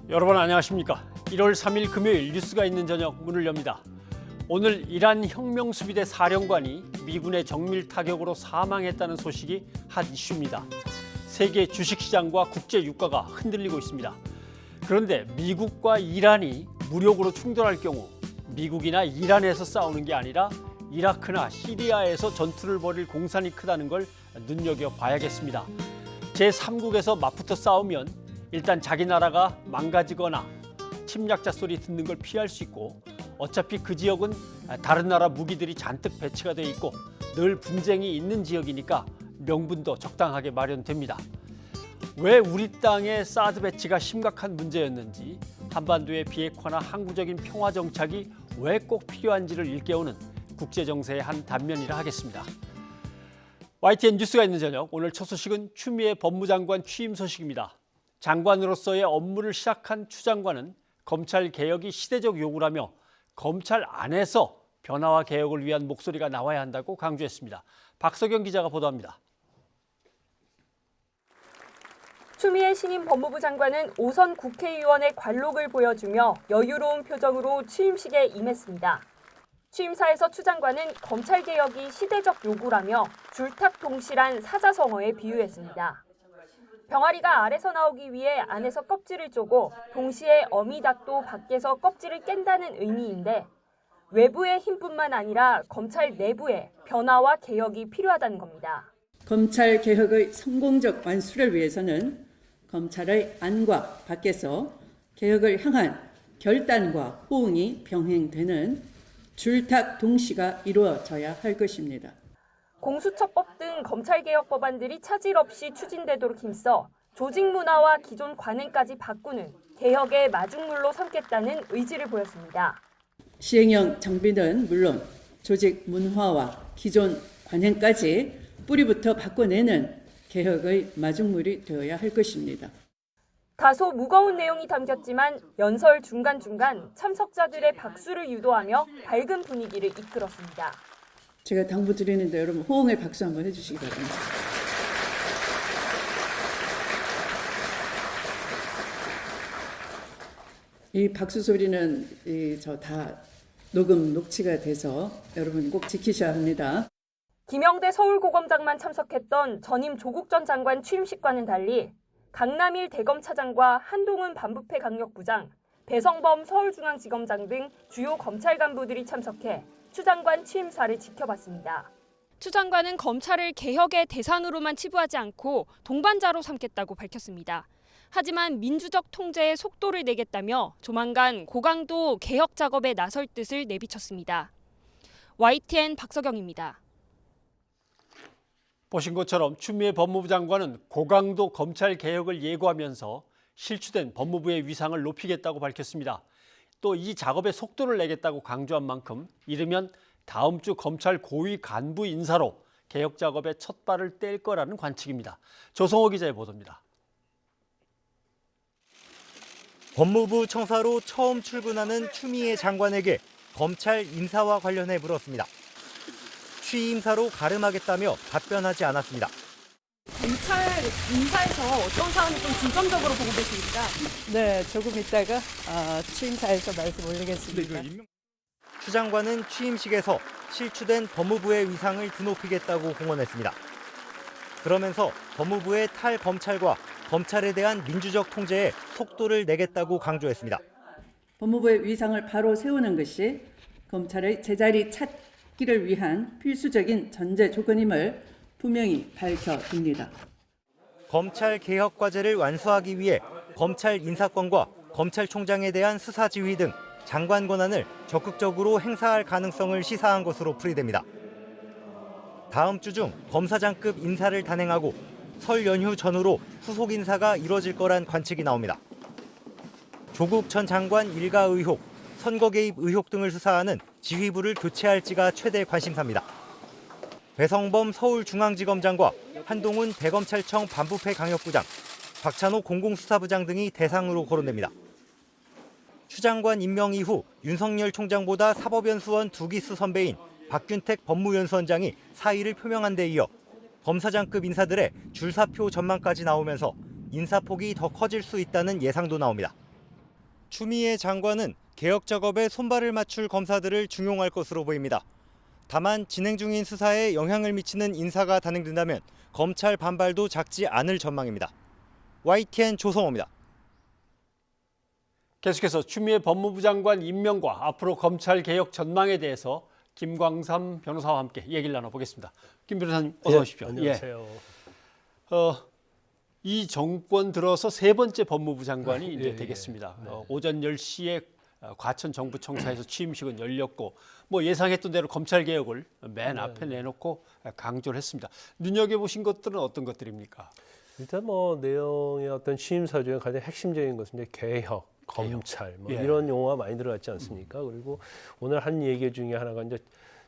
여러분 안녕하십니까? 1월 3일 금요일 뉴스가 있는 저녁 문을 엽니다. 오늘 이란 혁명수비대 사령관이 미군의 정밀 타격으로 사망했다는 소식이 핫 이슈입니다. 세계 주식시장과 국제 유가가 흔들리고 있습니다. 그런데 미국과 이란이 무력으로 충돌할 경우 미국이나 이란에서 싸우는 게 아니라 이라크나 시리아에서 전투를 벌일 공산이 크다는 걸 눈여겨봐야겠습니다. 제3국에서 맞붙어 싸우면 일단 자기 나라가 망가지거나 침략자 소리 듣는 걸 피할 수 있고 어차피 그 지역은 다른 나라 무기들이 잔뜩 배치가 돼 있고 늘 분쟁이 있는 지역이니까 명분도 적당하게 마련됩니다. 왜 우리 땅의 사드 배치가 심각한 문제였는지 한반도의 비핵화나 항구적인 평화 정착이 왜 꼭 필요한지를 일깨우는 국제정세의 한 단면이라 하겠습니다. YTN 뉴스가 있는 저녁, 오늘 첫 소식은 추미애 법무장관 취임 소식입니다. 장관으로서의 업무를 시작한 추 장관은 검찰 개혁이 시대적 요구라며 검찰 안에서 변화와 개혁을 위한 목소리가 나와야 한다고 강조했습니다. 박석영 기자가 보도합니다. 추미애 신임 법무부 장관은 오선 국회의원의 관록을 보여주며 여유로운 표정으로 취임식에 임했습니다. 취임사에서 추 장관은 검찰 개혁이 시대적 요구라며 줄탁동실한 사자성어에 비유했습니다. 병아리가 알에서 나오기 위해 안에서 껍질을 쪼고 동시에 어미닭도 밖에서 껍질을 깬다는 의미인데 외부의 힘뿐만 아니라 검찰 내부에 변화와 개혁이 필요하다는 겁니다. 검찰 개혁의 성공적 완수를 위해서는 검찰의 안과 밖에서 개혁을 향한 결단과 호응이 병행되는 줄탁 동시가 이루어져야 할 것입니다. 공수처법 등 검찰개혁 법안들이 차질 없이 추진되도록 힘써 조직 문화와 기존 관행까지 바꾸는 개혁의 마중물로 삼겠다는 의지를 보였습니다. 시행령 정비는 물론 조직 문화와 기존 관행까지 뿌리부터 바꿔내는 개혁의 마중물이 되어야 할 것입니다. 다소 무거운 내용이 담겼지만 연설 중간중간 참석자들의 박수를 유도하며 밝은 분위기를 이끌었습니다. 제가 당부드리는데 여러분 호응의 박수 한번 해주시기 바랍니다. 이 박수 소리는 다 녹취가 돼서 여러분 꼭 지키셔야 합니다. 김영대 서울고검장만 참석했던 전임 조국 전 장관 취임식과는 달리 강남일 대검차장과 한동훈 반부패 강력부장, 배성범 서울중앙지검장 등 주요 검찰 간부들이 참석해 추 장관 취임사를 지켜봤습니다. 추 장관은 검찰을 개혁의 대상으로만 치부하지 않고 동반자로 삼겠다고 밝혔습니다. 하지만 민주적 통제에 속도를 내겠다며 조만간 고강도 개혁 작업에 나설 뜻을 내비쳤습니다. YTN 박석영입니다. 보신 것처럼 추미애 법무부 장관은 고강도 검찰 개혁을 예고하면서 실추된 법무부의 위상을 높이겠다고 밝혔습니다. 또 이 작업에 속도를 내겠다고 강조한 만큼 이르면 다음 주 검찰 고위 간부 인사로 개혁 작업에 첫 발을 뗄 거라는 관측입니다. 조성호 기자의 보도입니다. 법무부 청사로 처음 출근하는 추미애 장관에게 검찰 인사와 관련해 물었습니다. 취임사로 가름하겠다며 답변하지 않았습니다. 검찰 인사에서 어떤 사안을 좀 중점적으로 보고 계십니까? 네, 조금 있다가 취임사에서 말씀 올리겠습니다. 추 장관은 취임식에서 실추된 법무부의 위상을 드높이겠다고 공언했습니다. 그러면서 법무부의 탈검찰과 검찰에 대한 민주적 통제에 속도를 내겠다고 강조했습니다. 법무부의 위상을 바로 세우는 것이 검찰의 제자리 찾기를 위한 필수적인 전제 조건임을 분명히 밝혀둡니다. 검찰 개혁 과제를 완수하기 위해 검찰 인사권과 검찰총장에 대한 수사 지휘 등 장관 권한을 적극적으로 행사할 가능성을 시사한 것으로 풀이됩니다. 다음 주 중 검사장급 인사를 단행하고 설 연휴 전후로 후속 인사가 이뤄질 거란 관측이 나옵니다. 조국 전 장관 일가 의혹, 선거 개입 의혹 등을 수사하는 지휘부를 교체할지가 최대 관심사입니다. 배성범 서울중앙지검장과 한동훈 대검찰청 반부패 강력부장, 박찬호 공공수사부장 등이 대상으로 거론됩니다. 추 장관 임명 이후 윤석열 총장보다 사법연수원 2기수 선배인 박균택 법무연수원장이 사의를 표명한 데 이어 검사장급 인사들의 줄사표 전망까지 나오면서 인사폭이 더 커질 수 있다는 예상도 나옵니다. 추미애 장관은 개혁 작업에 손발을 맞출 검사들을 중용할 것으로 보입니다. 다만 진행 중인 수사에 영향을 미치는 인사가 단행된다면 검찰 반발도 작지 않을 전망입니다. YTN 조성호입니다. 계속해서 추미애 법무부 장관 임명과 앞으로 검찰 개혁 전망에 대해서 김광삼 변호사와 함께 얘기를 나눠보겠습니다. 김 변호사님 어서 오십시오. 안녕하세요. 이 정권 들어서 세 번째 법무부 장관이 이제 예, 되겠습니다. 네. 오전 10시에 과천 정부청사에서 취임식은 열렸고 뭐 예상했던 대로 검찰 개혁을 맨 앞에 내놓고 강조를 했습니다. 눈여겨보신 것들은 어떤 것들입니까? 일단 뭐 내용의 어떤 취임사 중에 가장 핵심적인 것은 이제 개혁, 검찰 뭐 예. 이런 용어가 많이 들어갔지 않습니까? 그리고 오늘 한 얘기 중에 하나가 이제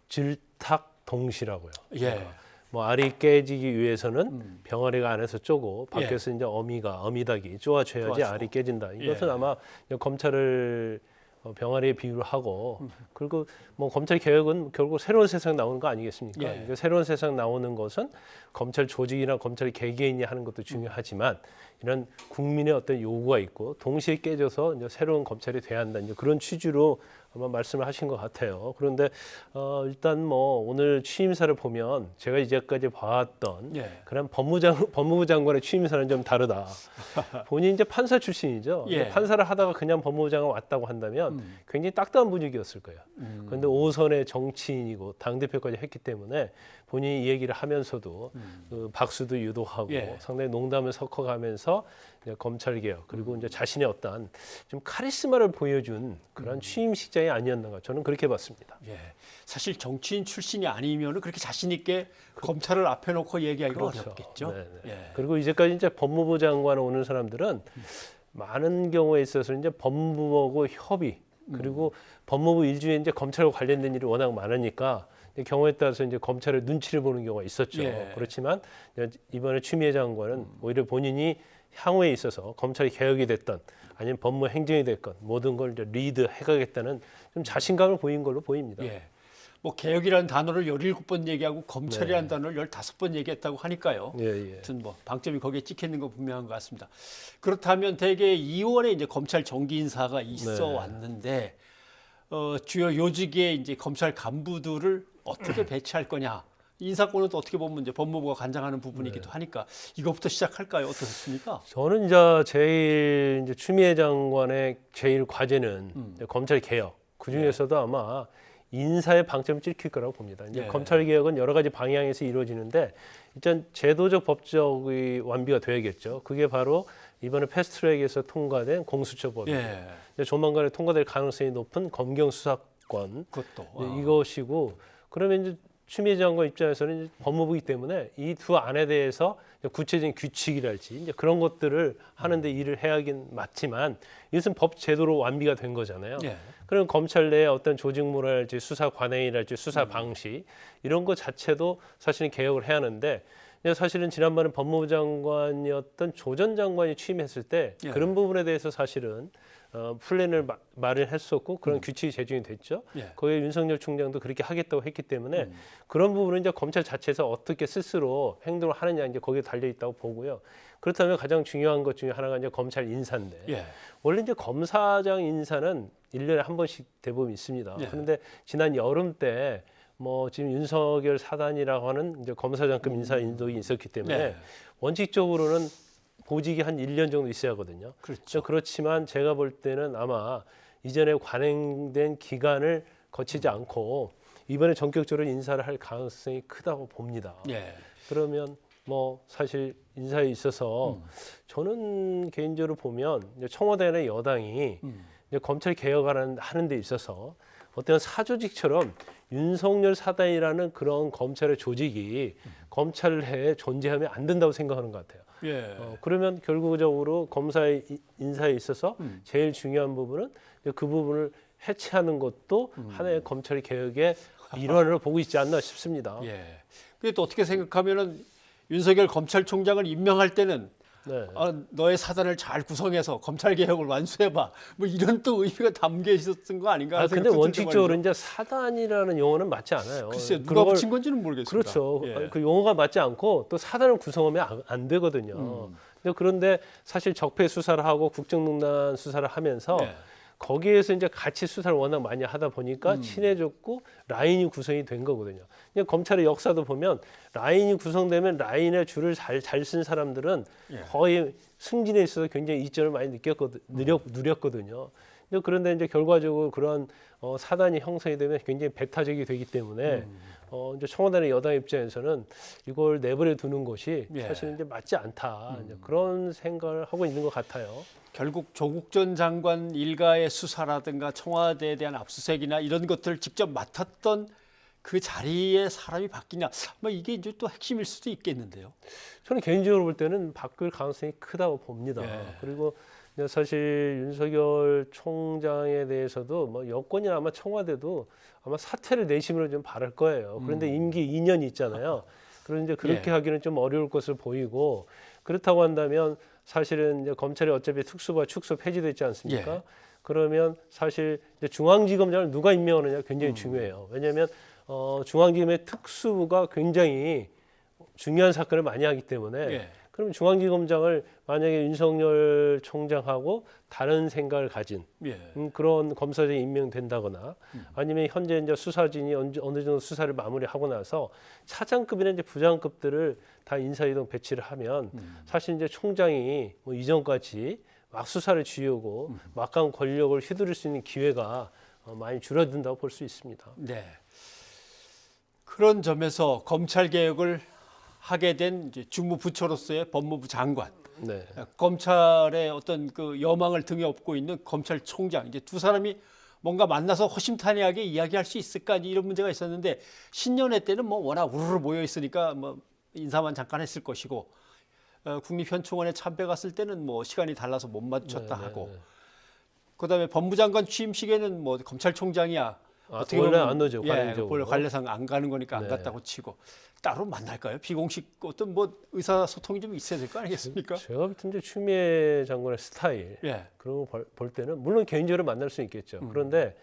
질탁동시라고요. 예. 뭐 알이 깨지기 위해서는 병아리가 안에서 쪼고 밖에서 이제 어미닭이 쪼아줘야지 쪼아주고. 알이 깨진다. 이것은 예. 아마 검찰을 병아리에 비유를 하고 그리고 뭐 검찰 개혁은 결국 새로운 세상 나오는 거 아니겠습니까? 예. 그러니까 새로운 세상 나오는 것은 검찰 조직이나 검찰 개개인이 하는 것도 중요하지만 이런 국민의 어떤 요구가 있고 동시에 깨져서 이제 새로운 검찰이 돼야 한다. 이제 그런 취지로 아마 말씀을 하신 것 같아요. 그런데 일단 뭐 오늘 취임사를 보면 제가 이제까지 봐왔던 예. 그런 법무부 장관의 취임사는 좀 다르다. 본인이 이제 판사 출신이죠. 예. 근데 판사를 하다가 그냥 법무부 장관 왔다고 한다면 굉장히 딱딱한 분위기였을 거예요. 그런데 5선의 정치인이고 당대표까지 했기 때문에 본인이 이 얘기를 하면서도 그 박수도 유도하고 예. 상당히 농담을 섞어가면서 이제 검찰 개혁 그리고 이제 자신의 어떤 좀 카리스마를 보여준 그런 취임식장이 아니었는가 저는 그렇게 봤습니다. 예. 사실 정치인 출신이 아니면 그렇게 자신 있게 검찰을 앞에 놓고 얘기하기가 그렇죠. 어렵겠죠. 네네. 예. 그리고 이제까지 이제 법무부 장관 오는 사람들은 많은 경우에 있어서 이제 법무부하고 협의 그리고 법무부 일주에 이제 검찰과 관련된 일이 워낙 많으니까 경우에 따라서 이제 검찰의 눈치를 보는 경우가 있었죠. 예. 그렇지만 이번에 추미애 장관은 오히려 본인이 향후에 있어서 검찰이 개혁이 됐던 아니면 법무 행정이 됐건 모든 걸 이제 리드해가겠다는 좀 자신감을 보인 걸로 보입니다. 예. 뭐 개혁이라는 단어를 17번 얘기하고 검찰이라는 단어를 15번 얘기했다고 하니까요. 예, 예. 하여튼 뭐 방점이 거기에 찍혀 있는 거 분명한 것 같습니다. 그렇다면 대개 2월에 이제 검찰 정기 인사가 있어 네. 왔는데 주요 요직의 이제 검찰 간부들을 어떻게 배치할 거냐. 인사권은 또 어떻게 보면 이제 법무부가 관장하는 부분이기도 하니까 이것부터 시작할까요? 어떻습니까? 저는 이제 추미애 장관의 제일 과제는 이제 검찰 개혁. 그 중에서도 아마 인사의 방점이 찍힐 거라고 봅니다. 이제 예. 검찰 개혁은 여러 가지 방향에서 이루어지는데 일단 제도적 법적의 완비가 돼야겠죠. 그게 바로 이번에 패스트트랙에서 통과된 공수처법이에요. 예. 이제 조만간에 통과될 가능성이 높은 검경 수사권 그것도. 이것이고 그러면 이제 추미애 장관 입장에서는 이제 법무부이기 때문에 이 두 안에 대해서 구체적인 규칙이랄지 이제 그런 것들을 하는데 일을 해야 하긴 맞지만 이것은 법 제도로 완비가 된 거잖아요. 예. 그럼 검찰 내에 어떤 조직물랄지 수사 관행이랄지 수사 방식 이런 것 자체도 사실은 개혁을 해야 하는데 사실은 지난번에 법무부 장관이었던 조 전 장관이 취임했을 때 예. 그런 부분에 대해서 사실은 플랜을 마련했었고 그런 규칙이 제정이 됐죠. 예. 거기에 윤석열 총장도 그렇게 하겠다고 했기 때문에 그런 부분은 이제 검찰 자체에서 어떻게 스스로 행동을 하느냐 이제 거기에 달려 있다고 보고요. 그렇다면 가장 중요한 것 중에 하나가 이제 검찰 인사인데 예. 원래 이제 검사장 인사는 1년에 한 번씩 대부분 있습니다. 예. 그런데 지난 여름 때 뭐 지금 윤석열 사단이라고 하는 이제 검사장급 인사 인도이 있었기 때문에 네. 원칙적으로는 보직이 한 1년 정도 있어야 하거든요. 그렇죠. 그렇지만 제가 볼 때는 아마 이전에 관행된 기간을 거치지 않고 이번에 전격적으로 인사를 할 가능성이 크다고 봅니다. 예. 그러면 뭐 사실 인사에 있어서 저는 개인적으로 보면 이제 청와대 내 여당이 이제 검찰 개혁을 하는 데 있어서 어떤 사조직처럼 윤석열 사단이라는 그런 검찰의 조직이 검찰 내에 존재하면 안 된다고 생각하는 것 같아요. 예. 그러면 결국적으로 검사의 인사에 있어서 제일 중요한 부분은 그 부분을 해체하는 것도 하나의 검찰 개혁의 일환으로 보고 있지 않나 싶습니다. 예. 근데 또 어떻게 생각하면은 윤석열 검찰총장을 임명할 때는 네. 너의 사단을 잘 구성해서 검찰 개혁을 완수해봐. 뭐 이런 또 의미가 담겨 있었던 거 아닌가? 근데 생각도 원칙적으로 들죠, 이제 사단이라는 용어는 맞지 않아요. 글쎄 누가 그걸- 붙인 건지는 모르겠습니다. 그렇죠. 예. 그 용어가 맞지 않고 또 사단을 구성하면 안 되거든요. 그런데 사실 적폐 수사를 하고 국정농단 수사를 하면서 네. 거기에서 이제 같이 수사를 워낙 많이 하다 보니까 친해졌고 라인이 구성이 된 거거든요. 그냥 검찰의 역사도 보면 라인이 구성되면 라인의 줄을 잘 쓴 사람들은 예. 거의 승진에 있어서 굉장히 이점을 많이 누렸거든요. 그런데 이제 결과적으로 그런 사단이 형성이 되면 굉장히 배타적이 되기 때문에 이제 청와대나 여당 입장에서는 이걸 내버려 두는 것이 예. 사실 이제 맞지 않다 이제 그런 생각을 하고 있는 것 같아요. 결국 조국 전 장관 일가의 수사라든가 청와대에 대한 압수수색이나 이런 것들을 직접 맡았던 그 자리에 사람이 바뀌냐, 뭐 이게 이제 또 핵심일 수도 있겠는데요. 저는 개인적으로 볼 때는 바뀔 가능성이 크다고 봅니다. 예. 그리고 사실 윤석열 총장에 대해서도 뭐 여권이나 아마 청와대도 아마 사퇴를 내심으로 좀 바랄 거예요. 그런데 임기 2년이 있잖아요. 그런데 그렇게 예. 하기는 좀 어려울 것을 보이고, 그렇다고 한다면 사실은 이제 검찰이 어차피 특수부와 축소 폐지됐지 않습니까? 예. 그러면 사실 이제 중앙지검장을 누가 임명하느냐 굉장히 중요해요. 왜냐하면 중앙지검의 특수부가 굉장히 중요한 사건을 많이 하기 때문에 예. 그럼 중앙지검장을 만약에 윤석열 총장하고 다른 생각을 가진 예. 그런 검사장이 임명된다거나 아니면 현재 이제 수사진이 어느 정도 수사를 마무리하고 나서 차장급이나 이제 부장급들을 다 인사이동 배치를 하면 사실 이제 총장이 뭐 이전까지 막 수사를 쥐우고 막강 권력을 휘두를 수 있는 기회가 많이 줄어든다고 볼 수 있습니다. 네. 그런 점에서 검찰 개혁을 하게 된 이제 주무부처로서의 법무부 장관, 네. 검찰의 어떤 그 여망을 등에 업고 있는 검찰총장, 이제 두 사람이 뭔가 만나서 허심탄회하게 이야기할 수 있을까 이런 문제가 있었는데 신년회 때는 뭐 워낙 우르르 모여 있으니까 뭐 인사만 잠깐 했을 것이고 국립현충원에 참배 갔을 때는 뭐 시간이 달라서 못 맞췄다 하고 그다음에 법무장관 취임식에는 뭐 검찰총장이야 어떻게 원래 보면 안 오죠, 예, 관례적으로. 원래 관례상 안 가는 거니까 안 네. 갔다고 치고 따로 만날까요? 비공식 어떤 뭐 의사소통이 좀 있어야 될 거 아니겠습니까? 제가 볼 때 이제 추미애 장관의 스타일 예. 그런 거 볼 때는 물론 개인적으로 만날 수 있겠죠. 그런데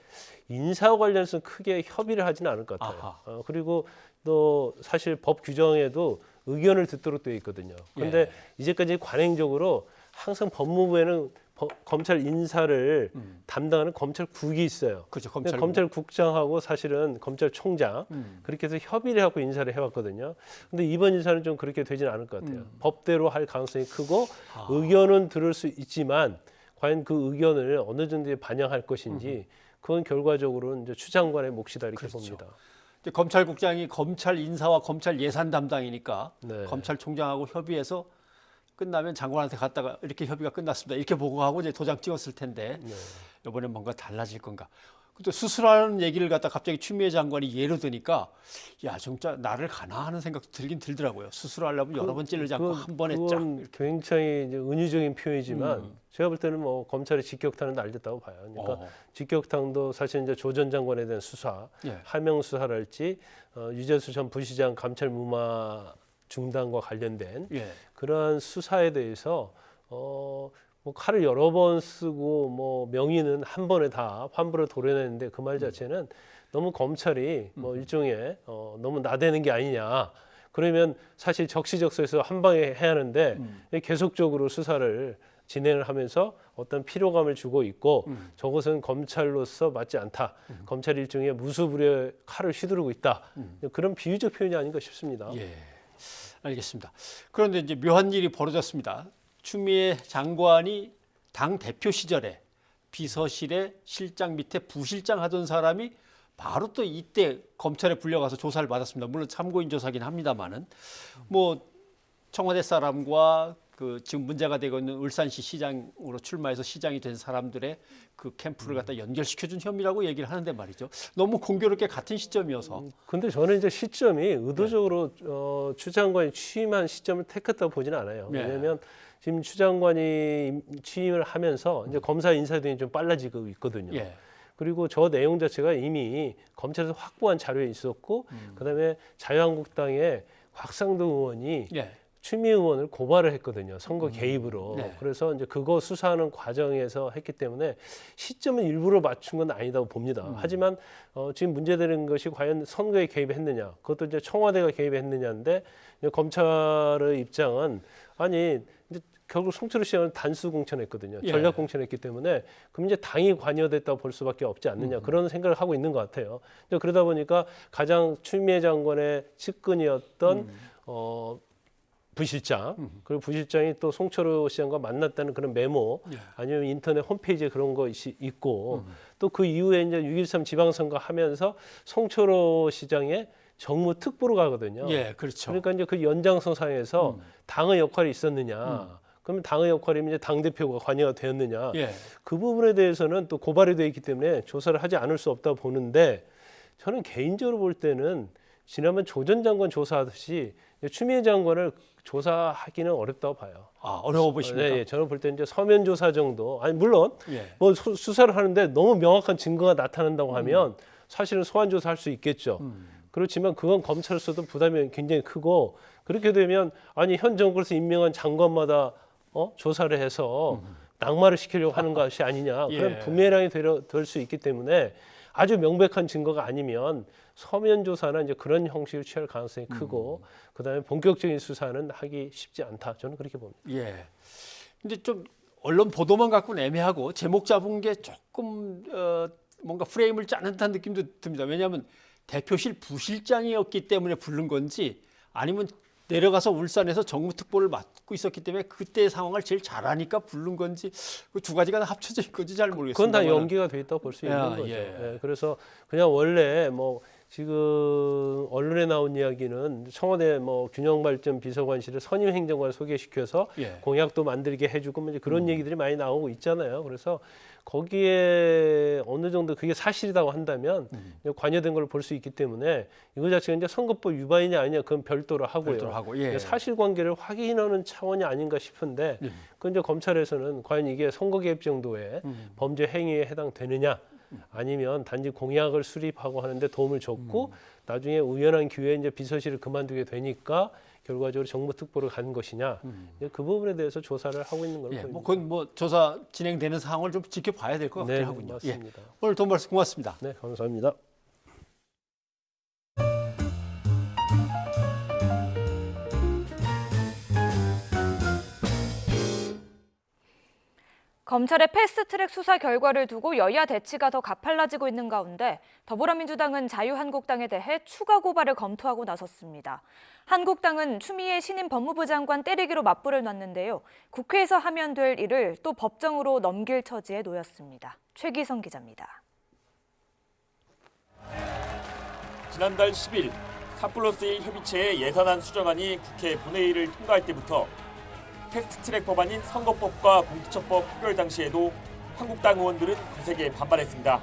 인사와 관련해서 크게 협의를 하지는 않을 것 같아요. 아하. 그리고 또 사실 법 규정에도 의견을 듣도록 되어 있거든요. 그런데 예. 이제까지 관행적으로 항상 법무부에는 검찰 인사를 담당하는 검찰국이 있어요. 그렇죠. 근데 검찰 검찰국장하고 사실은 검찰총장 그렇게 해서 협의를 하고 인사를 해왔거든요. 근데 이번 인사는 좀 그렇게 되지는 않을 것 같아요. 법대로 할 가능성이 크고 의견은 들을 수 있지만 과연 그 의견을 어느 정도에 반영할 것인지 그건 결과적으로 이제 추 장관의 몫이다 이렇게 그렇죠. 봅니다. 이제 검찰국장이 검찰 인사와 검찰 예산 담당이니까 네. 검찰총장하고 협의해서 끝나면 장관한테 갔다가 이렇게 협의가 끝났습니다. 이렇게 보고하고 이제 도장 찍었을 텐데 이번에 뭔가 달라질 건가? 또 수술하는 얘기를 갖다 갑자기 추미애 장관이 예로 드니까 야 진짜 나를 가나 하는 생각도 들긴 들더라고요. 수술하려면 여러 번 찌르지 않고 한 번에 쫙 그건 이렇게. 굉장히 이제 은유적인 표현이지만 제가 볼 때는 뭐 검찰의 직격탄은 날렸다고 봐요. 그러니까 직격탄도 사실 이제 조 전 장관에 대한 수사, 예. 하명 수사랄지 유재수 전 부시장 감찰 무마 중단과 관련된 예. 그러한 수사에 대해서 뭐 칼을 여러 번 쓰고 뭐 명의는 한 번에 다 환부를 도려내는데 그 말 자체는 너무 검찰이 뭐 일종의 너무 나대는 게 아니냐. 그러면 사실 적시적소에서 한 방에 해야 하는데 계속적으로 수사를 진행을 하면서 어떤 피로감을 주고 있고 저것은 검찰로서 맞지 않다. 검찰이 일종의 무수불의 칼을 휘두르고 있다. 그런 비유적 표현이 아닌가 싶습니다. 예. 알겠습니다. 그런데 이제 묘한 일이 벌어졌습니다. 추미애 장관이 당 대표 시절에 비서실에 실장 밑에 부실장 하던 사람이 바로 또 이때 검찰에 불려가서 조사를 받았습니다. 물론 참고인 조사긴 합니다만은 뭐 청와대 사람과 그 지금 문제가 되고 있는 울산시 시장으로 출마해서 시장이 된 사람들의 그 캠프를 갖다 연결시켜준 혐의라고 얘기를 하는데 말이죠. 너무 공교롭게 같은 시점이어서. 근데 저는 이제 시점이 의도적으로 추 장관이 취임한 시점을 택했다고 보지는 않아요. 네. 왜냐하면 지금 추 장관이 취임을 하면서 이제 검사 인사 등이 좀 빨라지고 있거든요. 예. 그리고 저 내용 자체가 이미 검찰에서 확보한 자료에 있었고, 그다음에 자유한국당의 곽상도 의원이 예. 추미애 의원을 고발을 했거든요. 선거 개입으로. 네. 그래서 이제 그거 수사하는 과정에서 했기 때문에 시점은 일부러 맞춘 건 아니다고 봅니다. 하지만 지금 문제되는 것이 과연 선거에 개입했느냐, 그것도 이제 청와대가 개입했느냐인데 이제 검찰의 입장은 아니 이제 결국 송철호 시장은 단수 공천했거든요. 예. 전략 공천했기 때문에 그럼 이제 당이 관여됐다고 볼 수밖에 없지 않느냐 그런 생각을 하고 있는 것 같아요. 근데 그러다 보니까 가장 추미애 장관의 측근이었던 부실장 그리고 부실장이 또 송철호 시장과 만났다는 그런 메모 예. 아니면 인터넷 홈페이지에 그런 것이 있고 또 그 이후에 이제 6.13 지방선거 하면서 송철호 시장의 정무 특보로 가거든요. 예, 그렇죠. 그러니까 이제 그 연장선상에서 당의 역할이 있었느냐. 그러면 당의 역할이면 이제 당 대표가 관여가 되었느냐. 예. 그 부분에 대해서는 또 고발이 되어 있기 때문에 조사를 하지 않을 수 없다고 보는데 저는 개인적으로 볼 때는 지난번 조 전 장관 조사하듯이 추미애 장관을 조사하기는 어렵다고 봐요. 아, 어려워 보십니까? 네, 저는 볼 때는 이제 서면 조사 정도. 아니 물론 예. 뭐 수사를 하는데 너무 명확한 증거가 나타난다고 하면 사실은 소환 조사할 수 있겠죠. 그렇지만 그건 검찰로서도 부담이 굉장히 크고 그렇게 되면 아니 현 정부에서 임명한 장관마다 조사를 해서 낙마를 시키려고 하는 것이 아니냐 그런 예. 부메랑이 될 수 있기 때문에 아주 명백한 증거가 아니면 서면 조사나 이제 그런 형식을 취할 가능성이 크고 그다음에 본격적인 수사는 하기 쉽지 않다 저는 그렇게 봅니다. 예. 근데 좀 언론 보도만 갖고는 애매하고 제목 잡은 게 조금 뭔가 프레임을 짜는 듯한 느낌도 듭니다. 왜냐하면 대표실 부실장이었기 때문에 부른 건지 아니면 내려가서 울산에서 정무특보를 맡고 있었기 때문에 그때 상황을 제일 잘 아니까 부른 건지 그 두 가지가 다 합쳐져 있는 건지 잘 모르겠습니다. 그건 다 연기가 돼 있다고 볼 수 있는 거죠. 예, 그래서 그냥 원래 뭐 지금 언론에 나온 이야기는 청와대 뭐 균형발전 비서관실을 선임 행정관 소개시켜서 예. 공약도 만들게 해주고 뭐 이제 그런 얘기들이 많이 나오고 있잖아요. 그래서 거기에 어느 정도 그게 사실이라고 한다면 관여된 걸 볼 수 있기 때문에 이거 자체가 이제 선거법 위반이냐 아니냐 그건 별도로 하고요. 별도로 하고, 예. 사실관계를 확인하는 차원이 아닌가 싶은데 그 이제 검찰에서는 과연 이게 선거 개입 정도의 범죄 행위에 해당되느냐 아니면 단지 공약을 수립하고 하는데 도움을 줬고 나중에 우연한 기회에 이제 비서실을 그만두게 되니까 결과적으로 정무특보를 간 것이냐 이제 그 부분에 대해서 조사를 하고 있는 걸로 예, 보입니다. 뭐 그건 뭐 조사 진행되는 상황을 좀 지켜봐야 될 것 같긴 네, 하군요. 맞습니다. 예. 오늘 도움 말씀 고맙습니다. 네, 감사합니다. 검찰의 패스트트랙 수사 결과를 두고 여야 대치가 더 가팔라지고 있는 가운데 더불어민주당은 자유한국당에 대해 추가 고발을 검토하고 나섰습니다. 한국당은 추미애 신임 법무부 장관 때리기로 맞불을 놨는데요. 국회에서 하면 될 일을 또 법정으로 넘길 처지에 놓였습니다. 최기성 기자입니다. 지난달 10일 4+1 협의체의 예산안 수정안이 국회 본회의를 통과할 때부터 패스트트랙 법안인 선거법과 공수처법 표결 당시에도 한국당 의원들은 거세게 반발했습니다.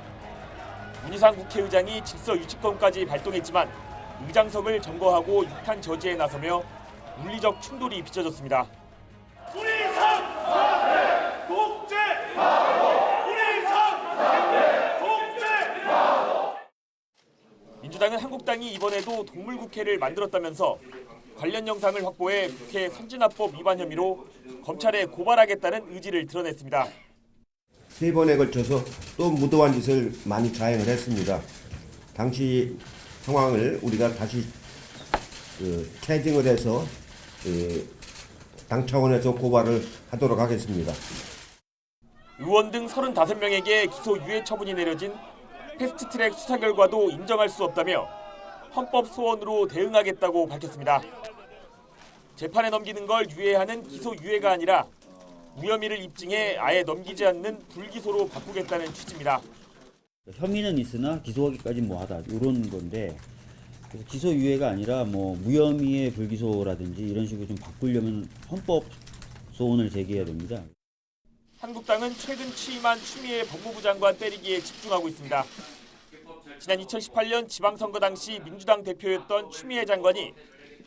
문희상 국회의장이 질서 유치권까지 발동했지만 의장석을 점거하고 유탄 저지에 나서며 물리적 충돌이 빚어졌습니다. 민주당은 한국당이 이번에도 동물국회를 만들었다면서 관련 영상을 확보해 국회 선진화법 위반 혐의로 검찰에 고발하겠다는 의지를 드러냈습니다. 3번에 걸쳐서 또 무도한 짓을 많이 자행을 했습니다. 당시 상황을 우리가 다시 체증을 해서 당 차원에서 고발을 하도록 하겠습니다. 의원 등 35명에게 기소 유예 처분이 내려진 패스트트랙 수사 결과도 인정할 수 없다며 헌법 소원으로 대응하겠다고 밝혔습니다. 재판에 넘기는 걸 유예하는 기소 유예가 아니라 무혐의를 입증해 아예 넘기지 않는 불기소로 바꾸겠다는 취지입니다. 혐의는 있으나 기소하기까지 뭐하다 이런 건데 그래서 기소 유예가 아니라 뭐 무혐의의 불기소라든지 이런 식으로 좀 바꾸려면 헌법 소원을 제기해야 됩니다. 한국당은 최근 취임한 추미애 법무부 장관 때리기에 집중하고 있습니다. 지난 2018년 지방선거 당시 민주당 대표였던 추미애 장관이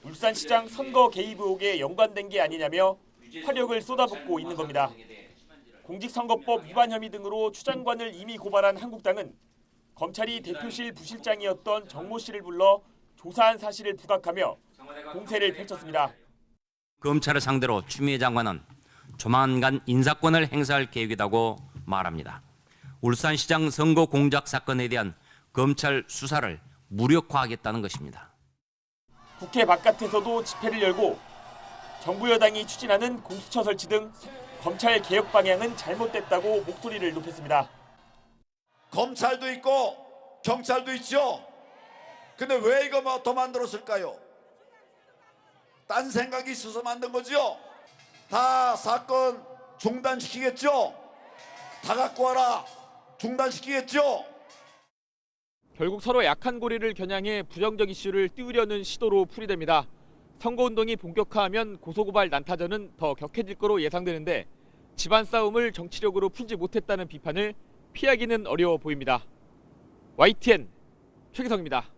울산시장 선거 개입 의혹에 연관된 게 아니냐며 화력을 쏟아붓고 있는 겁니다. 공직선거법 위반 혐의 등으로 추 장관을 이미 고발한 한국당은 검찰이 대표실 부실장이었던 정모 씨를 불러 조사한 사실을 부각하며 공세를 펼쳤습니다. 검찰을 상대로 추미애 장관은 조만간 인사권을 행사할 계획이라고 말합니다. 울산시장 선거 공작 사건에 대한 검찰 수사를 무력화하겠다는 것입니다. 국회 바깥에서도 집회를 열고 정부 여당이 추진하는 공수처 설치 등 검찰 개혁 방향은 잘못됐다고 목소리를 높였습니다. 검찰도 있고 경찰도 있죠. 근데 왜 이거 더 만들었을까요? 딴 생각이 있어서 만든 거죠. 다 사건 중단시키겠죠. 다 갖고 와라. 중단시키겠죠. 결국 서로 약한 고리를 겨냥해 부정적 이슈를 띄우려는 시도로 풀이됩니다. 선거운동이 본격화하면 고소고발 난타전은 더 격해질 거로 예상되는데 집안 싸움을 정치력으로 풀지 못했다는 비판을 피하기는 어려워 보입니다. YTN 최기성입니다.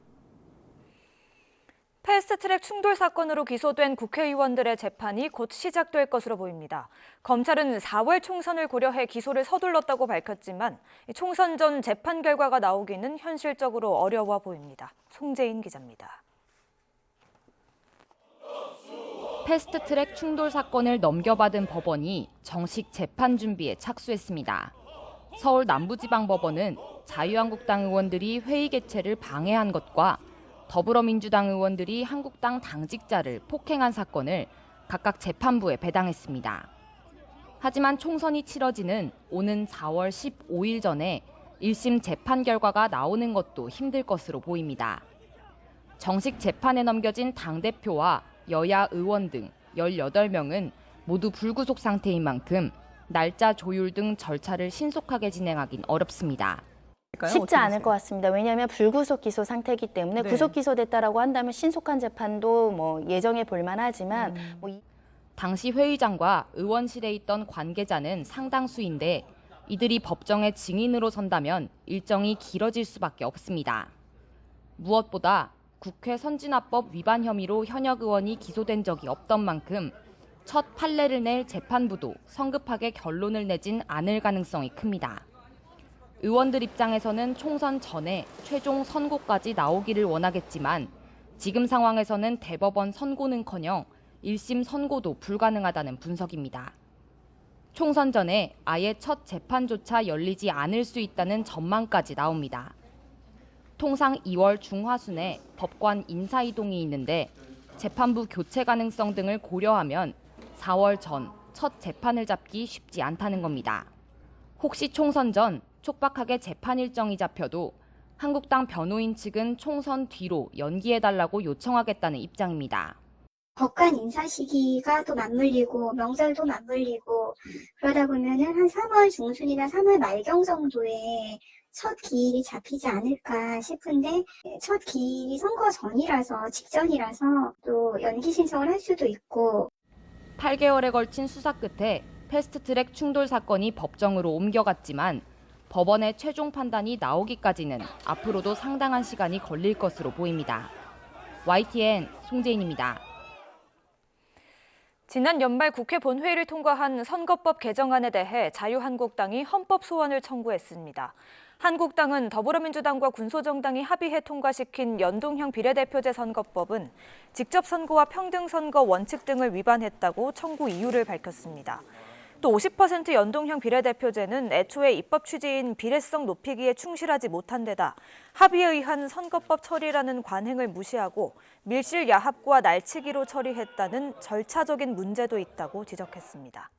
패스트트랙 충돌 사건으로 기소된 국회의원들의 재판이 곧 시작될 것으로 보입니다. 검찰은 4월 총선을 고려해 기소를 서둘렀다고 밝혔지만 총선 전 재판 결과가 나오기는 현실적으로 어려워 보입니다. 송재인 기자입니다. 패스트트랙 충돌 사건을 넘겨받은 법원이 정식 재판 준비에 착수했습니다. 서울 남부지방법원은 자유한국당 의원들이 회의 개최를 방해한 것과 더불어민주당 의원들이 한국당 당직자를 폭행한 사건을 각각 재판부에 배당했습니다. 하지만 총선이 치러지는 오는 4월 15일 전에 1심 재판 결과가 나오는 것도 힘들 것으로 보입니다. 정식 재판에 넘겨진 당대표와 여야 의원 등 18명은 모두 불구속 상태인 만큼 날짜 조율 등 절차를 신속하게 진행하긴 어렵습니다. 쉽지 않을 것 같습니다. 왜냐하면 불구속 기소 상태이기 때문에 구속 기소됐다라고 한다면 신속한 재판도 예정해 볼 만하지만 당시 회의장과 의원실에 있던 관계자는 상당수인데 이들이 법정에 증인으로 선다면 일정이 길어질 수밖에 없습니다. 무엇보다 국회 선진화법 위반 혐의로 현역 의원이 기소된 적이 없던 만큼 첫 판례를 낼 재판부도 성급하게 결론을 내진 않을 가능성이 큽니다. 의원들 입장에서는 총선 전에 최종 선고까지 나오기를 원하겠지만 지금 상황에서는 대법원 선고는커녕 1심 선고도 불가능하다는 분석입니다. 총선 전에 아예 첫 재판조차 열리지 않을 수 있다는 전망까지 나옵니다. 통상 2월 중하순에 법관 인사이동이 있는데 재판부 교체 가능성 등을 고려하면 4월 전 첫 재판을 잡기 쉽지 않다는 겁니다. 혹시 총선 전 촉박하게 재판 일정이 잡혀도 한국당 변호인 측은 총선 뒤로 연기해달라고 요청하겠다는 입장입니다. 법관 인사 시기가 또 맞물리고 명절도 맞물리고 그러다 보면은 한 3월 중순이나 3월 말경 정도에 첫 기일이 잡히지 않을까 싶은데 첫 기일이 선거 전이라서 직전이라서 또 연기 신청을 할 수도 있고 8개월에 걸친 수사 끝에 패스트트랙 충돌 사건이 법정으로 옮겨갔지만 법원의 최종 판단이 나오기까지는 앞으로도 상당한 시간이 걸릴 것으로 보입니다. YTN 송재인입니다. 지난 연말 국회 본회의를 통과한 선거법 개정안에 대해 자유한국당이 헌법 소원을 청구했습니다. 한국당은 더불어민주당과 군소정당이 합의해 통과시킨 연동형 비례대표제 선거법은 직접 선거와 평등 선거 원칙 등을 위반했다고 청구 이유를 밝혔습니다. 또 50% 연동형 비례대표제는 애초에 입법 취지인 비례성 높이기에 충실하지 못한 데다 합의에 의한 선거법 처리라는 관행을 무시하고 밀실 야합과 날치기로 처리했다는 절차적인 문제도 있다고 지적했습니다.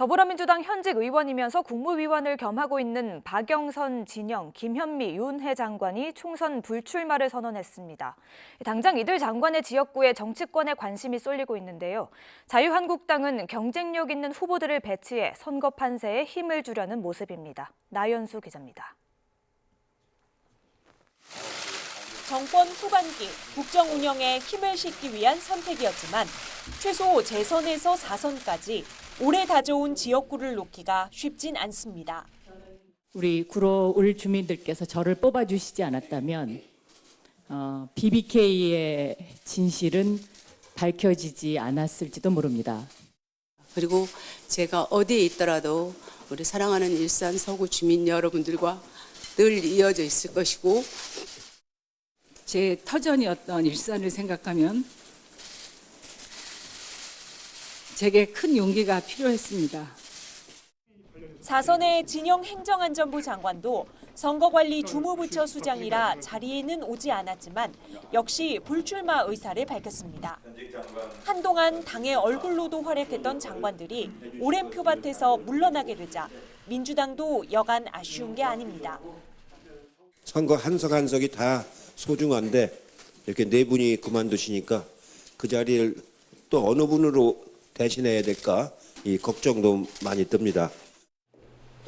더불어민주당 현직 의원이면서 국무위원을 겸하고 있는 박영선, 진영, 김현미, 윤해 장관이 총선 불출마를 선언했습니다. 당장 이들 장관의 지역구에 정치권에 관심이 쏠리고 있는데요. 자유한국당은 경쟁력 있는 후보들을 배치해 선거 판세에 힘을 주려는 모습입니다. 나연수 기자입니다. 정권 후반기 국정 운영에 힘을 싣기 위한 선택이었지만 최소 재선에서 4선까지 오래 다져온 지역구를 놓기가 쉽진 않습니다. 우리 구로울 주민들께서 저를 뽑아주시지 않았다면 BBK의 진실은 밝혀지지 않았을지도 모릅니다. 그리고 제가 어디에 있더라도 우리 사랑하는 일산 서구 주민 여러분들과 늘 이어져 있을 것이고 제 터전이었던 일산을 생각하면 제게 큰 용기가 필요했습니다. 4선의 진영 행정안전부 장관도 선거관리 주무부처 수장이라 자리에는 오지 않았지만 역시 불출마 의사를 밝혔습니다. 한동안 당의 얼굴로도 활약했던 장관들이 오랜 표밭에서 물러나게 되자 민주당도 여간 아쉬운 게 아닙니다. 선거 한 석 한 석이 다 소중한데 이렇게 네 분이 그만두시니까 그 자리를 또 어느 분으로 대신해야 될까 이 걱정도 많이 듭니다.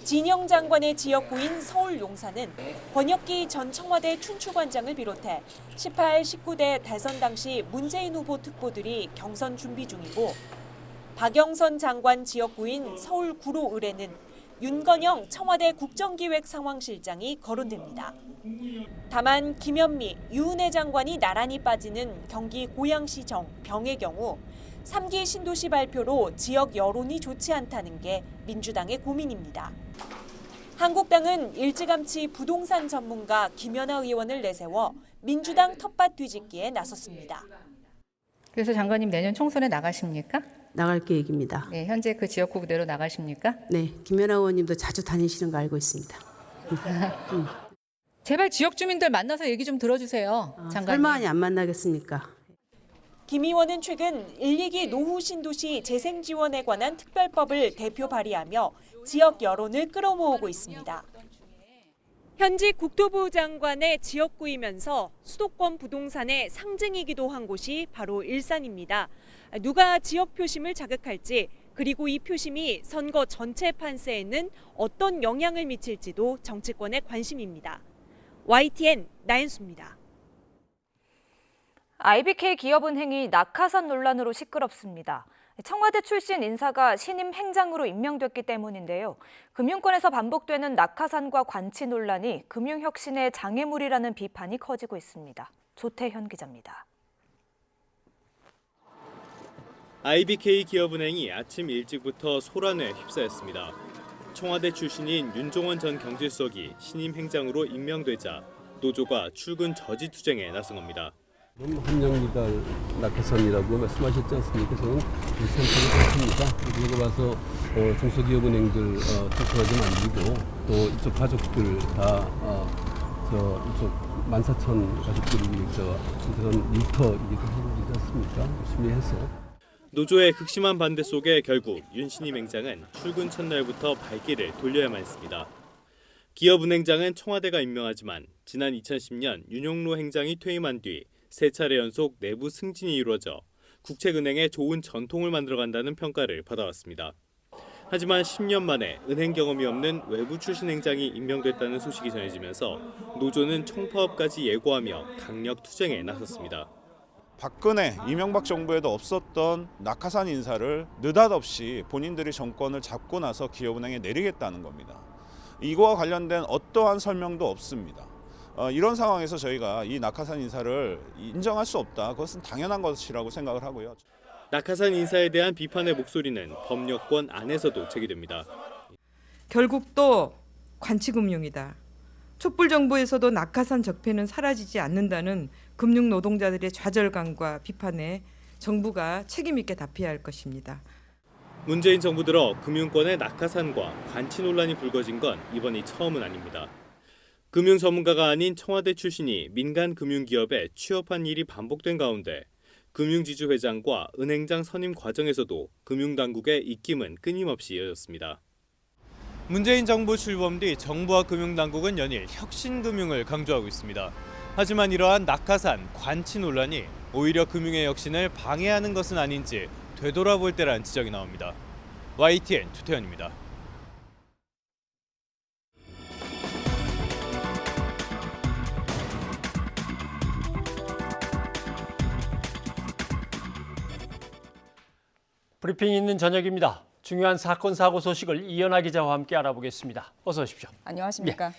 진영 장관의 지역구인 서울 용산은 권혁기 전 청와대 춘추관장을 비롯해 18, 19대 대선 당시 문재인 후보 특보들이 경선 준비 중이고 박영선 장관 지역구인 서울 구로 을에는 윤건영 청와대 국정기획상황실장이 거론됩니다. 다만 김현미, 유은혜 장관이 나란히 빠지는 경기 고양시청, 병의 경우 3기 신도시 발표로 지역 여론이 좋지 않다는 게 민주당의 고민입니다. 한국당은 일찌감치 부동산 전문가 김연아 의원을 내세워 민주당 텃밭 뒤집기에 나섰습니다. 그래서 장관님 내년 총선에 나가십니까? 나갈 계획입니다. 네, 현재 그 지역구 그대로 나가십니까? 네, 김연아 의원님도 자주 다니시는 거 알고 있습니다. 제발 지역 주민들 만나서 얘기 좀 들어주세요, 장관님. 설마 안 만나겠습니까? 김 의원은 최근 1, 2기 노후 신도시 재생 지원에 관한 특별법을 대표 발의하며 지역 여론을 끌어모으고 있습니다. 현직 국토부 장관의 지역구이면서 수도권 부동산의 상징이기도 한 곳이 바로 일산입니다. 누가 지역 표심을 자극할지 그리고 이 표심이 선거 전체 판세에는 어떤 영향을 미칠지도 정치권의 관심입니다. YTN 나연수입니다. IBK 기업은행이 낙하산 논란으로 시끄럽습니다. 청와대 출신 인사가 신임 행장으로 임명됐기 때문인데요. 금융권에서 반복되는 낙하산과 관치 논란이 금융혁신의 장애물이라는 비판이 커지고 있습니다. 조태현 기자입니다. IBK 기업은행이 아침 일찍부터 소란에 휩싸였습니다. 청와대 출신인 윤종원 전 경제수석이 신임 행장으로 임명되자 노조가 출근 저지 투쟁에 나선 겁니다. 한양미달 낙하산이라고 말씀하셨지 않습니까? 저는 비슷한 생각을 합니다. 그러고 봐서 중소기업은행들 특허하지 만들고 또 이쪽 가족들 다 이쪽 14,000 가족들이 그런 일터이기도 하고 그러지 않습니까? 열심히 해서. 노조의 극심한 반대 속에 결국 윤 신임 행장은 출근 첫날부터 발길을 돌려야만 했습니다. 기업은행장은 청와대가 임명하지만 지난 2010년 윤용로 행장이 퇴임한 뒤 세 차례 연속 내부 승진이 이루어져 국책은행에 좋은 전통을 만들어간다는 평가를 받아왔습니다. 하지만 10년 만에 은행 경험이 없는 외부 출신 행장이 임명됐다는 소식이 전해지면서 노조는 총파업까지 예고하며 강력 투쟁에 나섰습니다. 박근혜, 이명박 정부에도 없었던 낙하산 인사를 느닷없이 본인들이 정권을 잡고 나서 기업은행에 내리겠다는 겁니다. 이거와 관련된 어떠한 설명도 없습니다. 이런 상황에서 저희가 이 낙하산 인사를 인정할 수 없다. 그것은 당연한 것이라고 생각을 하고요. 낙하산 인사에 대한 비판의 목소리는 법률권 안에서도 제기됩니다. 결국 또 관치금융이다. 촛불정부에서도 낙하산 적폐는 사라지지 않는다는 금융 노동자들의 좌절감과 비판에 정부가 책임 있게 답해야 할 것입니다. 문재인 정부 들어 금융권의 낙하산과 관치 논란이 불거진 건 이번이 처음은 아닙니다. 금융 전문가가 아닌 청와대 출신이 민간 금융기업에 취업한 일이 반복된 가운데 금융지주 회장과 은행장 선임 과정에서도 금융당국의 입김은 끊임없이 이어졌습니다. 문재인 정부 출범 뒤 정부와 금융당국은 연일 혁신금융을 강조하고 있습니다. 하지만 이러한 낙하산, 관치 논란이 오히려 금융의 혁신을 방해하는 것은 아닌지 되돌아볼 때라는 지적이 나옵니다. YTN 조태현입니다. 브리핑 있는 저녁입니다. 중요한 사건 사고 소식을 이연아 기자와 함께 알아보겠습니다. 어서 오십시오. 안녕하십니까? 예.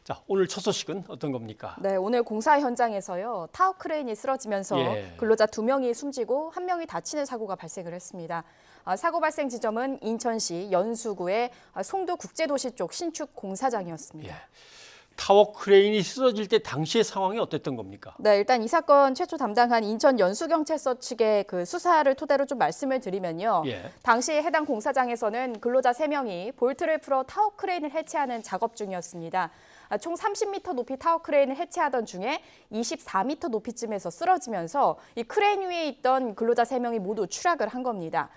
자, 오늘 첫 소식은 어떤 겁니까? 네, 오늘 공사 현장에서요. 타워 크레인이 쓰러지면서 근로자 2명이 숨지고 1명이 다치는 사고가 발생을 했습니다. 사고 발생 지점은 인천시 연수구의 송도국제도시 쪽 신축 공사장이었습니다. 타워 크레인이 쓰러질 때 당시의 상황이 어땠던 겁니까? 네, 일단 이 사건 최초 담당한 인천 연수경찰서 측의 그 수사를 토대로 좀 말씀을 드리면요. 당시 해당 공사장에서는 근로자 3명이 볼트를 풀어 타워 크레인을 해체하는 작업 중이었습니다. 총 30m 높이 타워 크레인을 해체하던 중에 24m 높이쯤에서 쓰러지면서 이 크레인 위에 있던 근로자 3명이 모두 추락을 한 겁니다.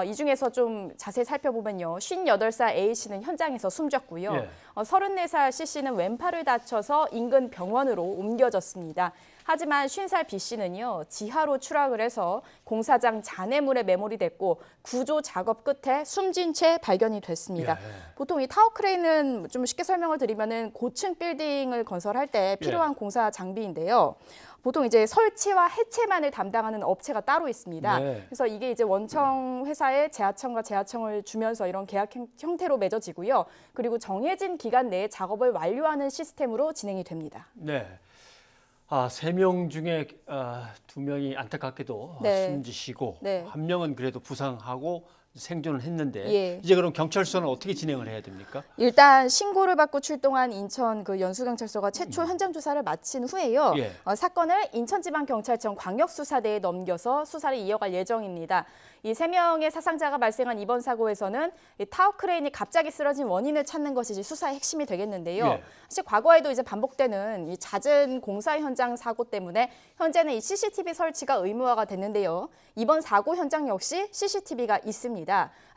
이 중에서 좀 자세히 살펴보면요. 58살 A씨는 현장에서 숨졌고요. 예. 34살 C씨는 왼팔을 다쳐서 인근 병원으로 옮겨졌습니다. 하지만 50살 B씨는요. 지하로 추락을 해서 공사장 잔해물에 매몰이 됐고 구조 작업 끝에 숨진 채 발견이 됐습니다. 예. 보통 이 타워 크레인은 좀 쉽게 설명을 드리면은 고층 빌딩을 건설할 때 필요한 공사 장비인데요. 보통 이제 설치와 해체만을 담당하는 업체가 따로 있습니다. 네. 그래서 이게 이제 원청 회사에 재하청과 재하청을 주면서 이런 계약 형태로 맺어지고요. 그리고 정해진 기간 내에 작업을 완료하는 시스템으로 진행이 됩니다. 네. 3명 중에 2명이 안타깝게도 네. 숨지시고 네. 1명은 그래도 부상하고 생존을 했는데 예. 이제 그럼 경찰서는 어떻게 진행을 해야 됩니까? 일단 신고를 받고 출동한 인천 그 연수경찰서가 최초 현장 조사를 마친 후에요. 예. 사건을 인천지방경찰청 광역수사대에 넘겨서 수사를 이어갈 예정입니다. 이 3명의 사상자가 발생한 이번 사고에서는 이 타워 크레인이 갑자기 쓰러진 원인을 찾는 것이 이제 수사의 핵심이 되겠는데요. 예. 사실 과거에도 이제 반복되는 이 잦은 공사 현장 사고 때문에 현재는 이 CCTV 설치가 의무화가 됐는데요. 이번 사고 현장 역시 CCTV가 있습니다.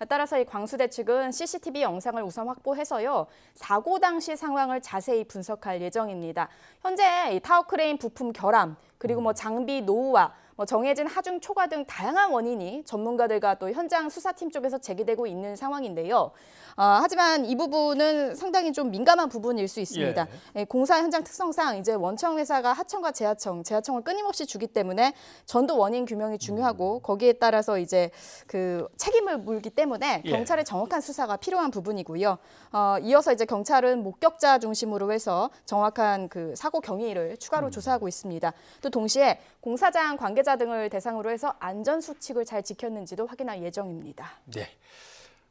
따라서 이 광수대 측은 CCTV 영상을 우선 확보해서요. 사고 당시 상황을 자세히 분석할 예정입니다. 현재 이 타워 크레인 부품 결함 그리고 뭐 장비 노후화 정해진 하중 초과 등 다양한 원인이 전문가들과 또 현장 수사팀 쪽에서 제기되고 있는 상황인데요. 하지만 이 부분은 상당히 좀 민감한 부분일 수 있습니다. 예, 공사 현장 특성상 이제 원청 회사가 하청과 재하청을 끊임없이 주기 때문에 전도 원인 규명이 중요하고 거기에 따라서 이제 그 책임을 물기 때문에 경찰의 정확한 수사가 필요한 부분이고요. 이어서 이제 경찰은 목격자 중심으로 해서 정확한 그 사고 경위를 추가로 조사하고 있습니다. 또 동시에 공사장 관계자 등을 대상으로 해서 안전 수칙을 잘 지켰는지도 확인할 예정입니다. 네.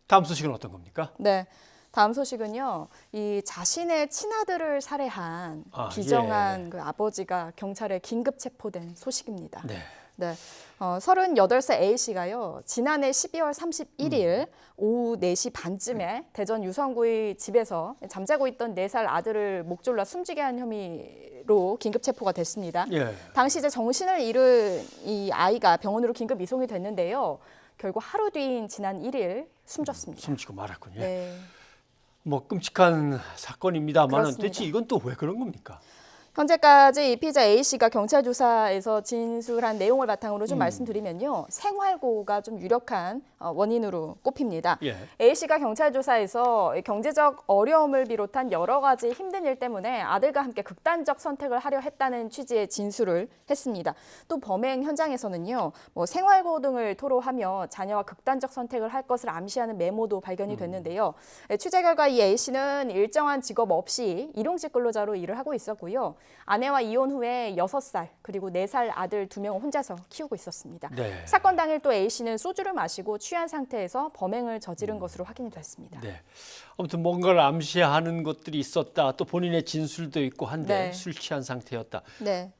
다음 소식은 어떤 겁니까? 네. 다음 소식은요. 이 자신의 친아들을 살해한 비정한 그 아버지가 경찰에 긴급 체포된 소식입니다. 네. 네. 38세 A씨가요. 지난해 12월 31일 오후 4시 반쯤에 대전 유성구의 집에서 잠자고 있던 4살 아들을 목 졸라 숨지게 한 혐의로 긴급 체포가 됐습니다. 예. 당시 이제 정신을 잃은 이 아이가 병원으로 긴급 이송이 됐는데요. 결국 하루 뒤인 지난 1일 숨졌습니다. 숨지고 말았군요. 네. 뭐 끔찍한 사건입니다만 그렇습니다. 대체 이건 또 왜 그런 겁니까? 현재까지 이 피의자 A씨가 경찰 조사에서 진술한 내용을 바탕으로 좀 말씀드리면요. 생활고가 좀 유력한 원인으로 꼽힙니다. 예. A씨가 경찰 조사에서 경제적 어려움을 비롯한 여러 가지 힘든 일 때문에 아들과 함께 극단적 선택을 하려 했다는 취지의 진술을 했습니다. 또 범행 현장에서는요. 뭐 생활고 등을 토로하며 자녀와 극단적 선택을 할 것을 암시하는 메모도 발견이 됐는데요. 취재 결과 이 A씨는 일정한 직업 없이 일용직 근로자로 일을 하고 있었고요. 아내와 이혼 후에 6살 그리고 4살 아들 2명을 혼자서 키우고 있었습니다. 네. 사건 당일 또 A씨는 소주를 마시고 취한 상태에서 범행을 저지른 것으로 확인이 됐습니다. 네. 아무튼 뭔가를 암시하는 것들이 있었다. 또 본인의 진술도 있고 한데 네. 술 취한 상태였다. 네.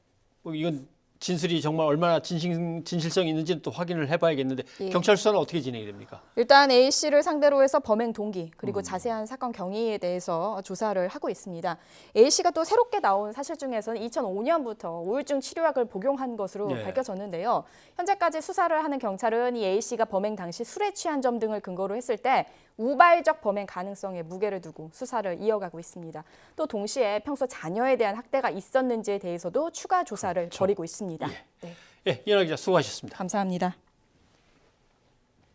이건 진술이 정말 얼마나 진실성이 있는지는 또 확인을 해봐야겠는데 예. 경찰 수사는 어떻게 진행이 됩니까? 일단 A씨를 상대로 해서 범행 동기 그리고 자세한 사건 경위에 대해서 조사를 하고 있습니다. A씨가 또 새롭게 나온 사실 중에서는 2005년부터 우울증 치료약을 복용한 것으로 네. 밝혀졌는데요. 현재까지 수사를 하는 경찰은 이 A씨가 범행 당시 술에 취한 점 등을 근거로 했을 때 우발적 범행 가능성에 무게를 두고 수사를 이어가고 있습니다. 또 동시에 평소 자녀에 대한 학대가 있었는지에 대해서도 추가 조사를 벌이고 있습니다. 네. 예, 이현아 기자 수고하셨습니다. 감사합니다.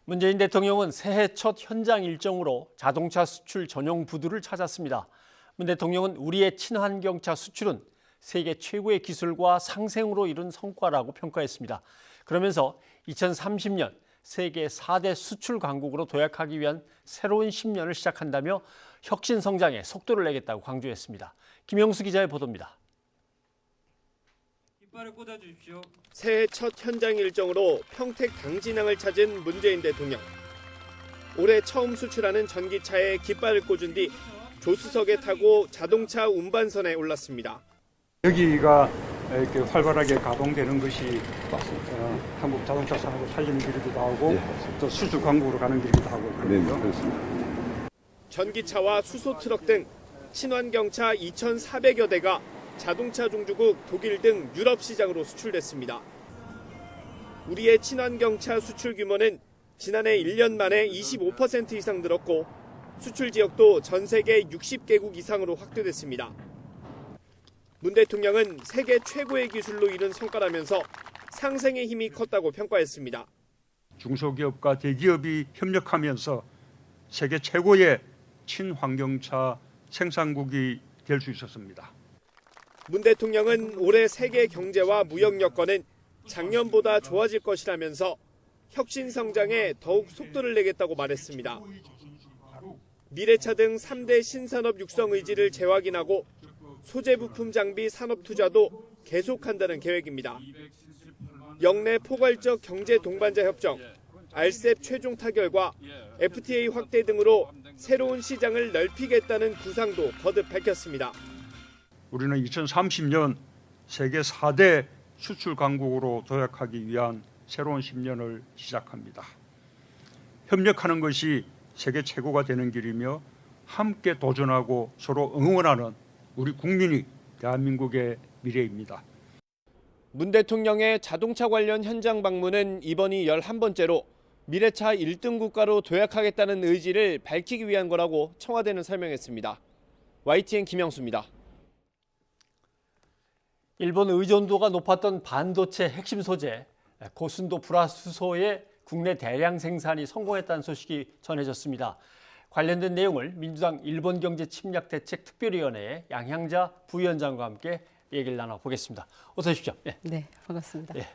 문재인 대통령은 새해 첫 현장 일정으로 자동차 수출 전용 부두를 찾았습니다. 문 대통령은 우리의 친환경차 수출은 세계 최고의 기술과 상생으로 이룬 성과라고 평가했습니다. 그러면서 2030년 세계 4대 수출 강국으로 도약하기 위한 새로운 10년을 시작한다며 혁신 성장에 속도를 내겠다고 강조했습니다. 김영수 기자의 보도입니다. 깃발을 꽂아주십시오. 새해 첫 현장 일정으로 평택 당진항을 찾은 문재인 대통령. 올해 처음 수출하는 전기차에 깃발을 꽂은 뒤 조수석에 타고 자동차 운반선에 올랐습니다. 여기가 이렇게 활발하게 가동되는 것이 한국 자동차 산업을 살리는 길이기도 하고 또 수주 강국으로 가는 길이기도 하고 그렇습니다. 전기차와 수소 트럭 등 친환경차 2,400여 대가 자동차 종주국 독일 등 유럽 시장으로 수출됐습니다. 우리의 친환경차 수출 규모는 지난해 1년 만에 25% 이상 늘었고 수출 지역도 전 세계 60개국 이상으로 확대됐습니다. 문 대통령은 세계 최고의 기술로 이룬 성과라면서 상생의 힘이 컸다고 평가했습니다. 중소기업과 대기업이 협력하면서 세계 최고의 친환경차 생산국이 될 수 있었습니다. 문 대통령은 올해 세계 경제와 무역 여건은 작년보다 좋아질 것이라면서 혁신 성장에 더욱 속도를 내겠다고 말했습니다. 미래차 등 3대 신산업 육성 의지를 재확인하고 소재 부품 장비 산업 투자도 계속한다는 계획입니다. 역내 포괄적 경제 동반자 협정, RCEP 최종 타결과 FTA 확대 등으로 새로운 시장을 넓히겠다는 구상도 거듭 밝혔습니다. 우리는 2030년 세계 4대 수출 강국으로 도약하기 위한 새로운 10년을 시작합니다. 협력하는 것이 세계 최고가 되는 길이며 함께 도전하고 서로 응원하는 우리 국민이 대한민국의 미래입니다. 문 대통령의 자동차 관련 현장 방문은 이번이 11번째로 미래차 1등 국가로 도약하겠다는 의지를 밝히기 위한 거라고 청와대는 설명했습니다. YTN 김영수입니다. 일본 의존도가 높았던 반도체 핵심 소재 고순도 불화수소의 국내 대량 생산이 성공했다는 소식이 전해졌습니다. 관련된 내용을 민주당 일본경제침략대책특별위원회의 양향자 부위원장과 함께 얘기를 나눠보겠습니다. 어서 오십시오. 네, 반갑습니다. 네.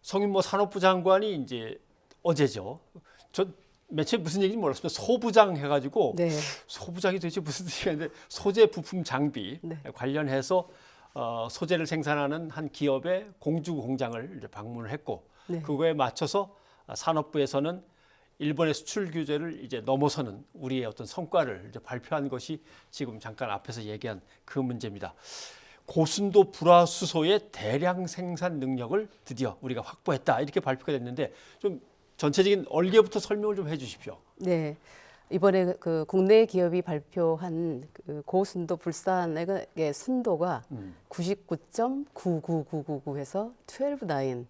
성인모 산업부 장관이 이제 어제죠. 저 며칠 무슨 얘기인지 몰랐습니다. 소부장 해가지고 네. 소부장이 도대체 무슨 뜻이겠는데 소재 부품 장비 관련해서 소재를 생산하는 한 기업의 공주 공장을 이제 방문을 했고 그거에 맞춰서 산업부에서는 일본의 수출 규제를 이제 넘어서는 우리의 어떤 성과를 이제 발표한 것이 지금 잠깐 앞에서 얘기한 그 문제입니다. 고순도 불화수소의 대량 생산 능력을 드디어 우리가 확보했다 이렇게 발표가 됐는데 좀 전체적인 얼개부터 설명을 좀 해주십시오. 네, 이번에 그 국내 기업이 발표한 그 고순도 불산의 순도가 99.99999해서 12.9의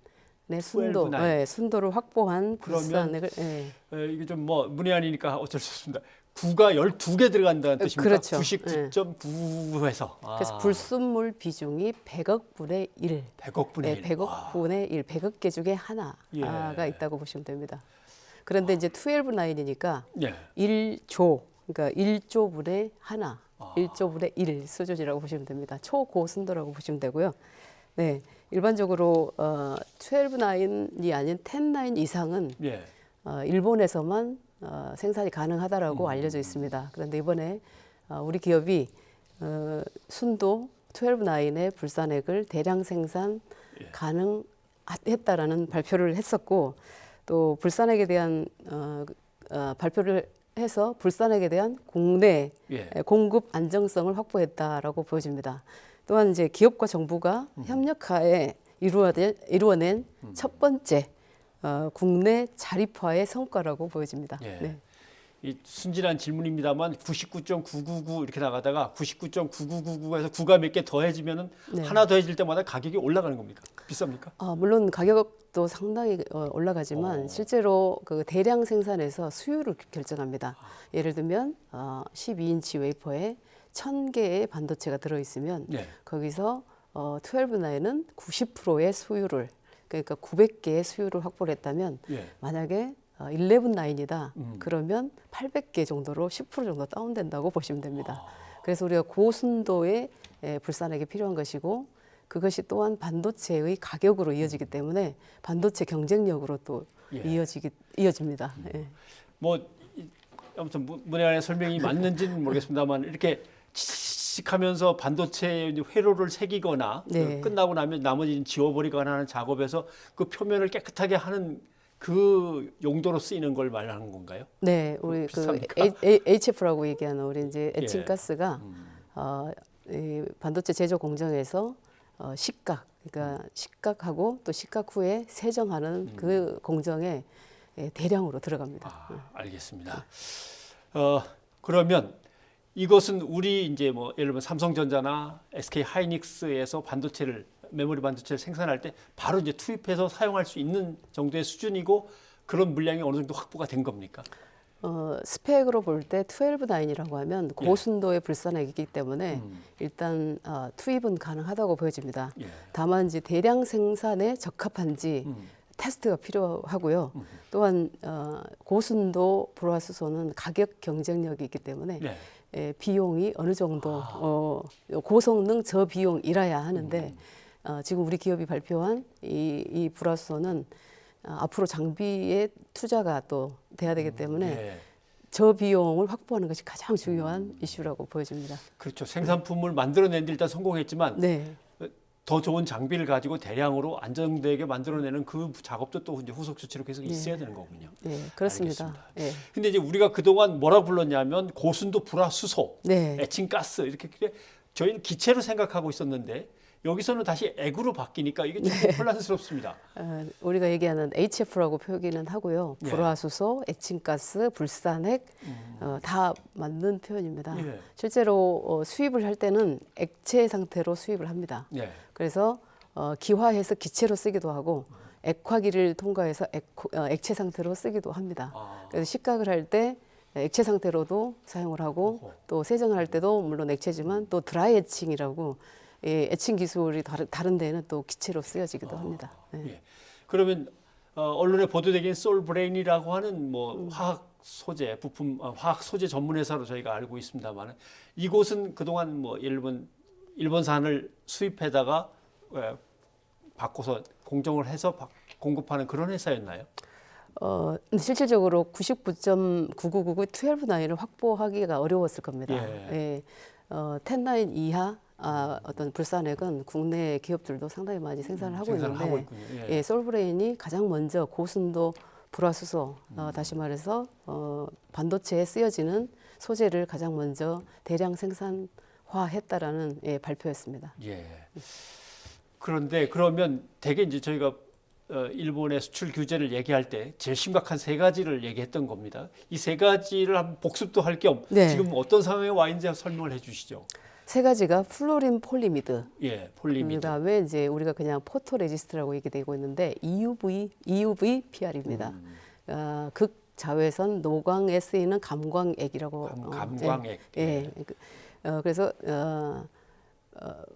순도, 순도를 확보한 불산액을. 이게 좀 뭐 문외한이니까 어쩔 수 없습니다. 9가 12개 들어간다는 뜻입니까? 그렇죠. 99.9에서. 그래서 불순물 비중이 100억 분의 1. 100억 분의 1. 100억 분의 1, 100억 개 중에 하나가 있다고 보시면 됩니다. 그런데 이제 12.9이니까 1조, 그러니까 1조 분의 하나, 1조 분의 1 수준이라고 보시면 됩니다. 초고순도라고 보시면 되고요. 네, 일반적으로 12.9이 아닌 10.9 이상은 일본에서만 생산이 가능하다라고 알려져 있습니다. 그런데 이번에 우리 기업이 순도 12.9의 불산액을 대량 생산 가능했다라는 발표를 했었고 또 불산액에 대한 발표를 해서 불산액에 대한 국내 공급 안정성을 확보했다라고 보여집니다. 또한 이제 기업과 정부가 협력하에 이루어낸 첫 번째 국내 자립화의 성과라고 보여집니다. 네. 이 순진한 질문입니다만 99.999 이렇게 나가다가 99.9999에서 9가 몇 개 더해지면은 하나 더해질 때마다 가격이 올라가는 겁니까? 비쌉니까? 물론 가격도 상당히 올라가지만 실제로 그 대량 생산에서 수율을 결정합니다. 예를 들면 12인치 웨이퍼에 1000개의 반도체가 들어있으면 거기서 12.9는 90%의 수율을 그러니까 900개의 수율을 확보를 했다면 만약에 11.9이다 그러면 800개 정도로 10% 정도 다운된다고 보시면 됩니다. 그래서 우리가 고순도의 불산액이 필요한 것이고 그것이 또한 반도체의 가격으로 이어지기 때문에 반도체 경쟁력으로 또 이어집니다. 뭐 아무튼 문외한의 설명이 맞는지는 모르겠습니다만 이렇게 하면서 반도체 회로를 새기거나 끝나고 나면 나머지는 지워버리거나 하는 작업에서 그 표면을 깨끗하게 하는 그 용도로 쓰이는 걸 말하는 건가요? 네, 우리 그 HF라고 얘기하는 우리 이제 에칭가스가 이 반도체 제조 공정에서 식각, 그러니까 식각하고 또 식각 후에 세정하는 그 공정에 대량으로 들어갑니다. 알겠습니다. 그러면 이것은 우리 이제 뭐 예를 들면 삼성전자나 SK 하이닉스에서 메모리 반도체를 생산할 때 바로 이제 투입해서 사용할 수 있는 정도의 수준이고 그런 물량이 어느 정도 확보가 된 겁니까? 스펙으로 볼 때 12-9이라고 하면 고순도의 불산액이기 때문에 일단 투입은 가능하다고 보여집니다. 다만 이제 대량 생산에 적합한지 테스트가 필요하고요. 또한 고순도 불화수소는 가격 경쟁력이 있기 때문에 비용이 어느 정도 고성능 저비용이라야 하는데 지금 우리 기업이 발표한 이 불화수소는 앞으로 장비에 투자가 또 돼야 되기 때문에 저비용을 확보하는 것이 가장 중요한 이슈라고 보여집니다. 그렇죠. 생산품을 만들어낸 데 일단 성공했지만 더 좋은 장비를 가지고 대량으로 안정되게 만들어내는 그 작업도 또 이제 후속 조치로 계속 있어야 되는 거군요. 네, 그렇습니다. 근데 이제 우리가 그동안 뭐라고 불렀냐면 고순도 불화수소, 에칭가스 이렇게 저희는 기체로 생각하고 있었는데 여기서는 다시 액으로 바뀌니까 이게 좀 혼란스럽습니다. 우리가 얘기하는 HF라고 표기는 하고요. 불화수소, 에칭가스, 불산액 다 맞는 표현입니다. 실제로 수입을 할 때는 액체 상태로 수입을 합니다. 그래서 기화해서 기체로 쓰기도 하고 액화기를 통과해서 액체 상태로 쓰기도 합니다. 그래서 식각을 할 때 액체 상태로도 사용을 하고 또 세정을 할 때도 물론 액체지만 또 드라이 에칭이라고 에칭 기술이 다른 데는 또 기체로 쓰여지기도 합니다. 그러면 언론에 보도되긴 솔브레인이라고 하는 뭐 화학 소재 부품, 화학 소재 전문 회사로 저희가 알고 있습니다만 이곳은 그동안 뭐 일본산을 수입해다가 바꿔서 공정을 해서 공급하는 그런 회사였나요? 실질적으로 99.9999 12-9을 확보하기가 어려웠을 겁니다. 10-9 이하 어떤 불산액은 국내 기업들도 상당히 많이 생산을 하고 있는데 솔브레인이 가장 먼저 고순도 불화수소 다시 말해서 반도체에 쓰여지는 소재를 가장 먼저 대량 생산화했다라는 발표였습니다. 그런데 그러면 대개 이제 저희가 일본의 수출 규제를 얘기할 때 제일 심각한 3가지를 얘기했던 겁니다. 이 3가지를 한번 복습도 할 겸 지금 어떤 상황에 와 있는지 설명을 해주시죠. 3가지가 플로린 폴리미드, 폴리미드. 그다음에 이제 우리가 그냥 포토레지스트라고 얘기되고 있는데 EUV PR입니다. 극자외선 노광에 쓰이는 감광액이라고. 감광액. 그래서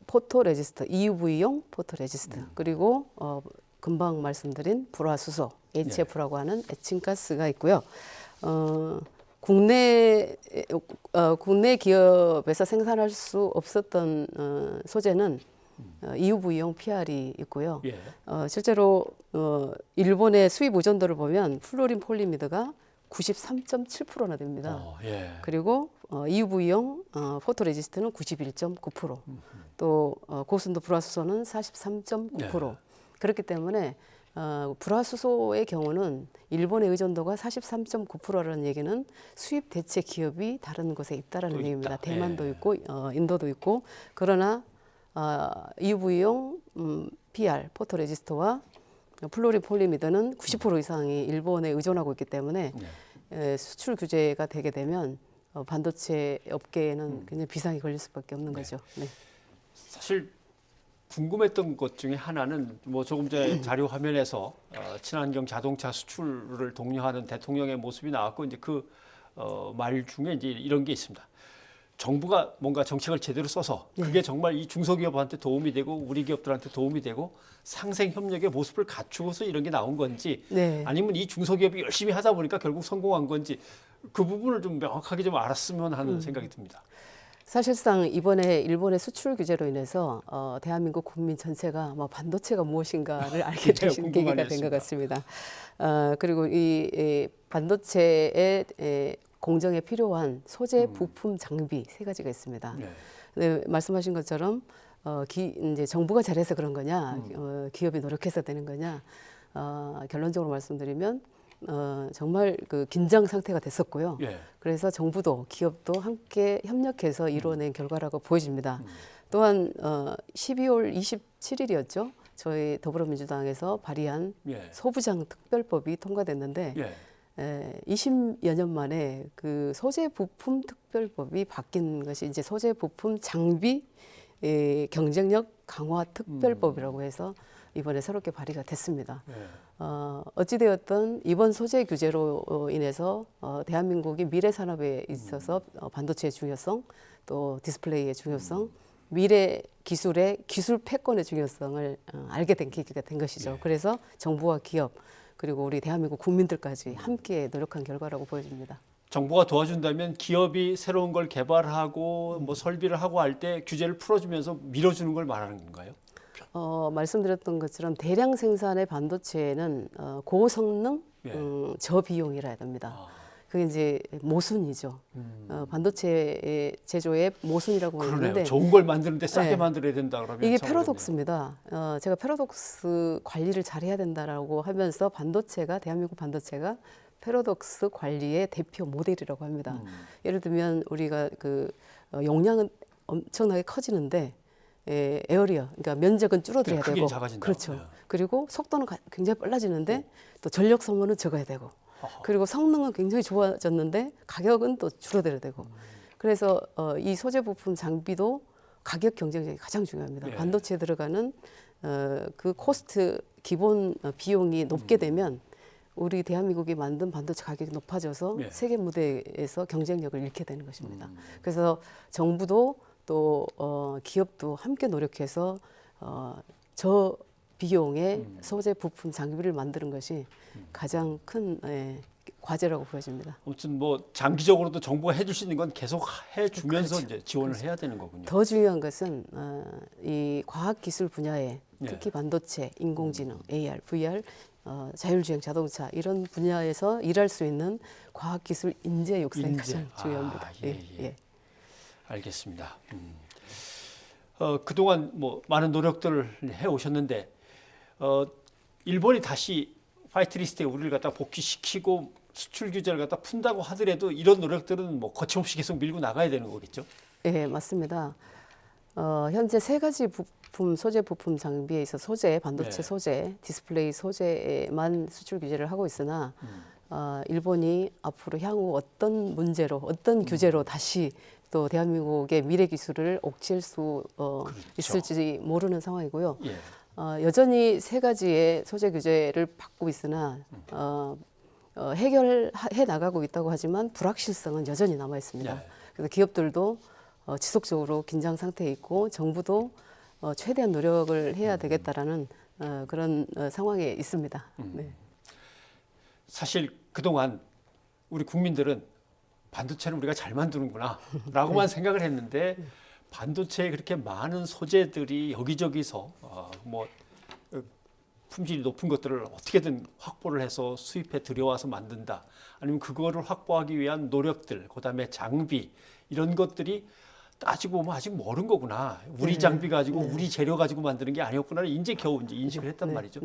포토레지스트, EUV용 포토레지스트 그리고 금방 말씀드린 불화수소 HF라고 하는 에칭가스가 있고요. 국내 기업에서 생산할 수 없었던 소재는 EUV용 PR이 있고요. 실제로 일본의 수입 의존도를 보면 플로린 폴리미드가 93.7%나 됩니다. 그리고 EUV용 포토레지스트는 91.9%, 또 고순도 불화수소는 43.9%. 그렇기 때문에 불화수소의 경우는 일본의 의존도가 43.9%라는 얘기는 수입 대체 기업이 다른 곳에 있다라는 얘기입니다. 대만도 있고 인도도 있고 그러나 EUV용 PR 포토레지스트와 플로린 폴리미드는 90% 이상이 일본에 의존하고 있기 때문에 수출 규제가 되게 되면 반도체 업계에는 굉장히 비상이 걸릴 수밖에 없는 거죠. 사실 궁금했던 것 중에 하나는 뭐 조금 전에 자료 화면에서 친환경 자동차 수출을 독려하는 대통령의 모습이 나왔고 이제 그 말 중에 이제 이런 게 있습니다. 정부가 뭔가 정책을 제대로 써서 그게 정말 이 중소기업한테 도움이 되고 우리 기업들한테 도움이 되고 상생 협력의 모습을 갖추고서 이런 게 나온 건지 아니면 이 중소기업이 열심히 하다 보니까 결국 성공한 건지 그 부분을 좀 명확하게 좀 알았으면 하는 생각이 듭니다. 사실상 이번에 일본의 수출 규제로 인해서 대한민국 국민 전체가 반도체가 무엇인가를 알게 되신 계기가 된 것 같습니다. 그리고 이 반도체의 공정에 필요한 소재, 부품, 장비 3가지가 있습니다. 말씀하신 것처럼 이제 정부가 잘해서 그런 거냐, 기업이 노력해서 되는 거냐, 결론적으로 말씀드리면 정말 그 긴장 상태가 됐었고요. 그래서 정부도 기업도 함께 협력해서 이루어낸 결과라고 보여집니다. 또한 12월 27일이었죠. 저희 더불어민주당에서 발의한 소부장 특별법이 통과됐는데 20여 년 만에 그 소재 부품 특별법이 바뀐 것이 이제 소재 부품 장비 경쟁력 강화 특별법이라고 해서 이번에 새롭게 발의가 됐습니다. 어찌되었든 이번 소재 규제로 인해서 대한민국이 미래 산업에 있어서 반도체의 중요성, 또 디스플레이의 중요성, 미래 기술의 기술 패권의 중요성을 알게 된 계기가 된 것이죠. 그래서 정부와 기업 그리고 우리 대한민국 국민들까지 함께 노력한 결과라고 보여집니다. 정부가 도와준다면 기업이 새로운 걸 개발하고 뭐 설비를 하고 할 때 규제를 풀어주면서 밀어주는 걸 말하는 건가요? 말씀드렸던 것처럼 대량 생산의 반도체는 고성능, 저비용이라 해야 됩니다. 그게 이제 모순이죠. 반도체 제조의 모순이라고 보는데 좋은 걸 만드는데 싸게 만들어야 된다 그러면 이게 패러독스입니다. 제가 패러독스 관리를 잘해야 된다라고 하면서 대한민국 반도체가 패러독스 관리의 대표 모델이라고 합니다. 예를 들면 우리가 그 용량은 엄청나게 커지는데 에어리어, 그러니까 면적은 줄어들어야 되고, 작아진다. 그렇죠. 그리고 속도는 굉장히 빨라지는데 또 전력 소모는 적어야 되고, 그리고 성능은 굉장히 좋아졌는데 가격은 또 줄어들어야 되고, 그래서 이 소재 부품 장비도 가격 경쟁력이 가장 중요합니다. 반도체에 들어가는 그 코스트 기본 비용이 높게 되면 우리 대한민국이 만든 반도체 가격이 높아져서 세계 무대에서 경쟁력을 잃게 되는 것입니다. 그래서 정부도 또 기업도 함께 노력해서 저 비용의 소재 부품 장비를 만드는 것이 가장 큰 과제라고 보여집니다. 아무튼 뭐 장기적으로도 정부가 해줄 수 있는 건 계속 해주면서 이제 지원을 해야 되는 거군요. 더 중요한 것은 이 과학기술 분야에 특히 반도체, 인공지능, AR, VR, 자율주행 자동차 이런 분야에서 일할 수 있는 과학기술 인재 육성이 가장 중요합니다. 알겠습니다. 그동안 뭐 많은 노력들을 해오셨는데 일본이 다시 화이트리스트에 우리를 갖다 복귀시키고 수출 규제를 갖다 푼다고 하더라도 이런 노력들은 뭐 거침없이 계속 밀고 나가야 되는 거겠죠? 네, 맞습니다. 현재 세 가지 소재 부품 장비에 있어 반도체 소재, 디스플레이 소재에만 수출 규제를 하고 있으나 일본이 앞으로 향후 어떤 문제로, 어떤 규제로 다시 또 대한민국의 미래 기술을 옥죄일 수 있을지 모르는 상황이고요. 여전히 세 가지의 소재 규제를 받고 있으나 해결해 나가고 있다고 하지만 불확실성은 여전히 남아 있습니다. 그래서 기업들도 지속적으로 긴장 상태에 있고 정부도 최대한 노력을 해야 되겠다라는 그런 상황에 있습니다. 사실 그동안 우리 국민들은 반도체는 우리가 잘 만드는구나 라고만 생각을 했는데 반도체에 그렇게 많은 소재들이 여기저기서 뭐 품질이 높은 것들을 어떻게든 확보를 해서 수입해 들여와서 만든다. 아니면 그거를 확보하기 위한 노력들, 그다음에 장비 이런 것들이 따지고 보면 아직 모른 거구나. 우리 장비 가지고 우리 재료 가지고 만드는 게 아니었구나를 이제 겨우 이제 인식을 했단 말이죠.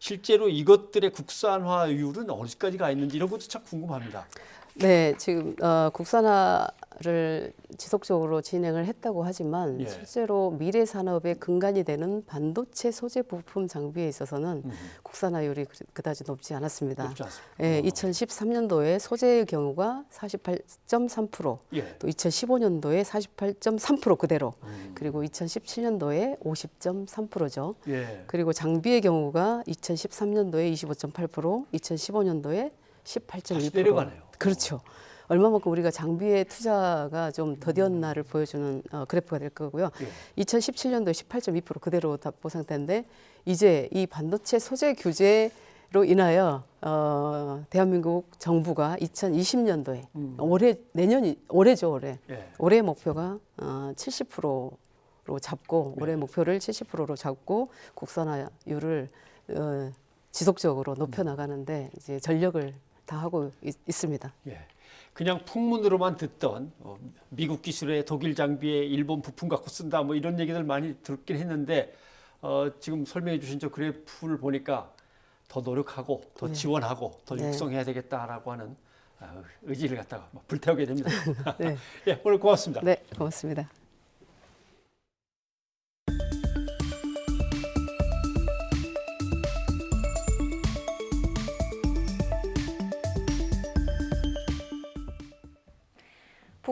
실제로 이것들의 국산화율은 어디까지 가 있는지 이런 것도 참 궁금합니다. 네, 지금 국산화를 지속적으로 진행을 했다고 하지만 실제로 미래 산업의 근간이 되는 반도체 소재 부품 장비에 있어서는 국산화율이 그다지 높지 않았습니다. 높지 않습니다. 2013년도에 소재의 경우가 48.3%, 또 2015년도에 48.3% 그대로, 그리고 2017년도에 50.3%죠. 그리고 장비의 경우가 2013년도에 25.8%, 2015년도에 18.2%. 내려가네요. 그렇죠. 얼마만큼 우리가 장비의 투자가 좀 더디었나를 보여주는 그래프가 될 거고요. 2017년도에 18.2% 그대로 답보 상태인데 이제 이 반도체 소재 규제로 인하여 대한민국 정부가 2020년도에 올해 목표가 70%로 잡고 올해 목표를 70%로 잡고 국산화율을 지속적으로 높여 나가는데 이제 전력을 다 하고 있습니다. 그냥 풍문으로만 듣던 미국 기술에 독일 장비에 일본 부품 갖고 쓴다 뭐 이런 얘기들 많이 듣긴 했는데 지금 설명해 주신 저 그래프를 보니까 더 노력하고 더 지원하고 더 육성해야 되겠다라고 하는 의지를 갖다가 불태우게 됩니다. 오늘 고맙습니다. 네, 고맙습니다.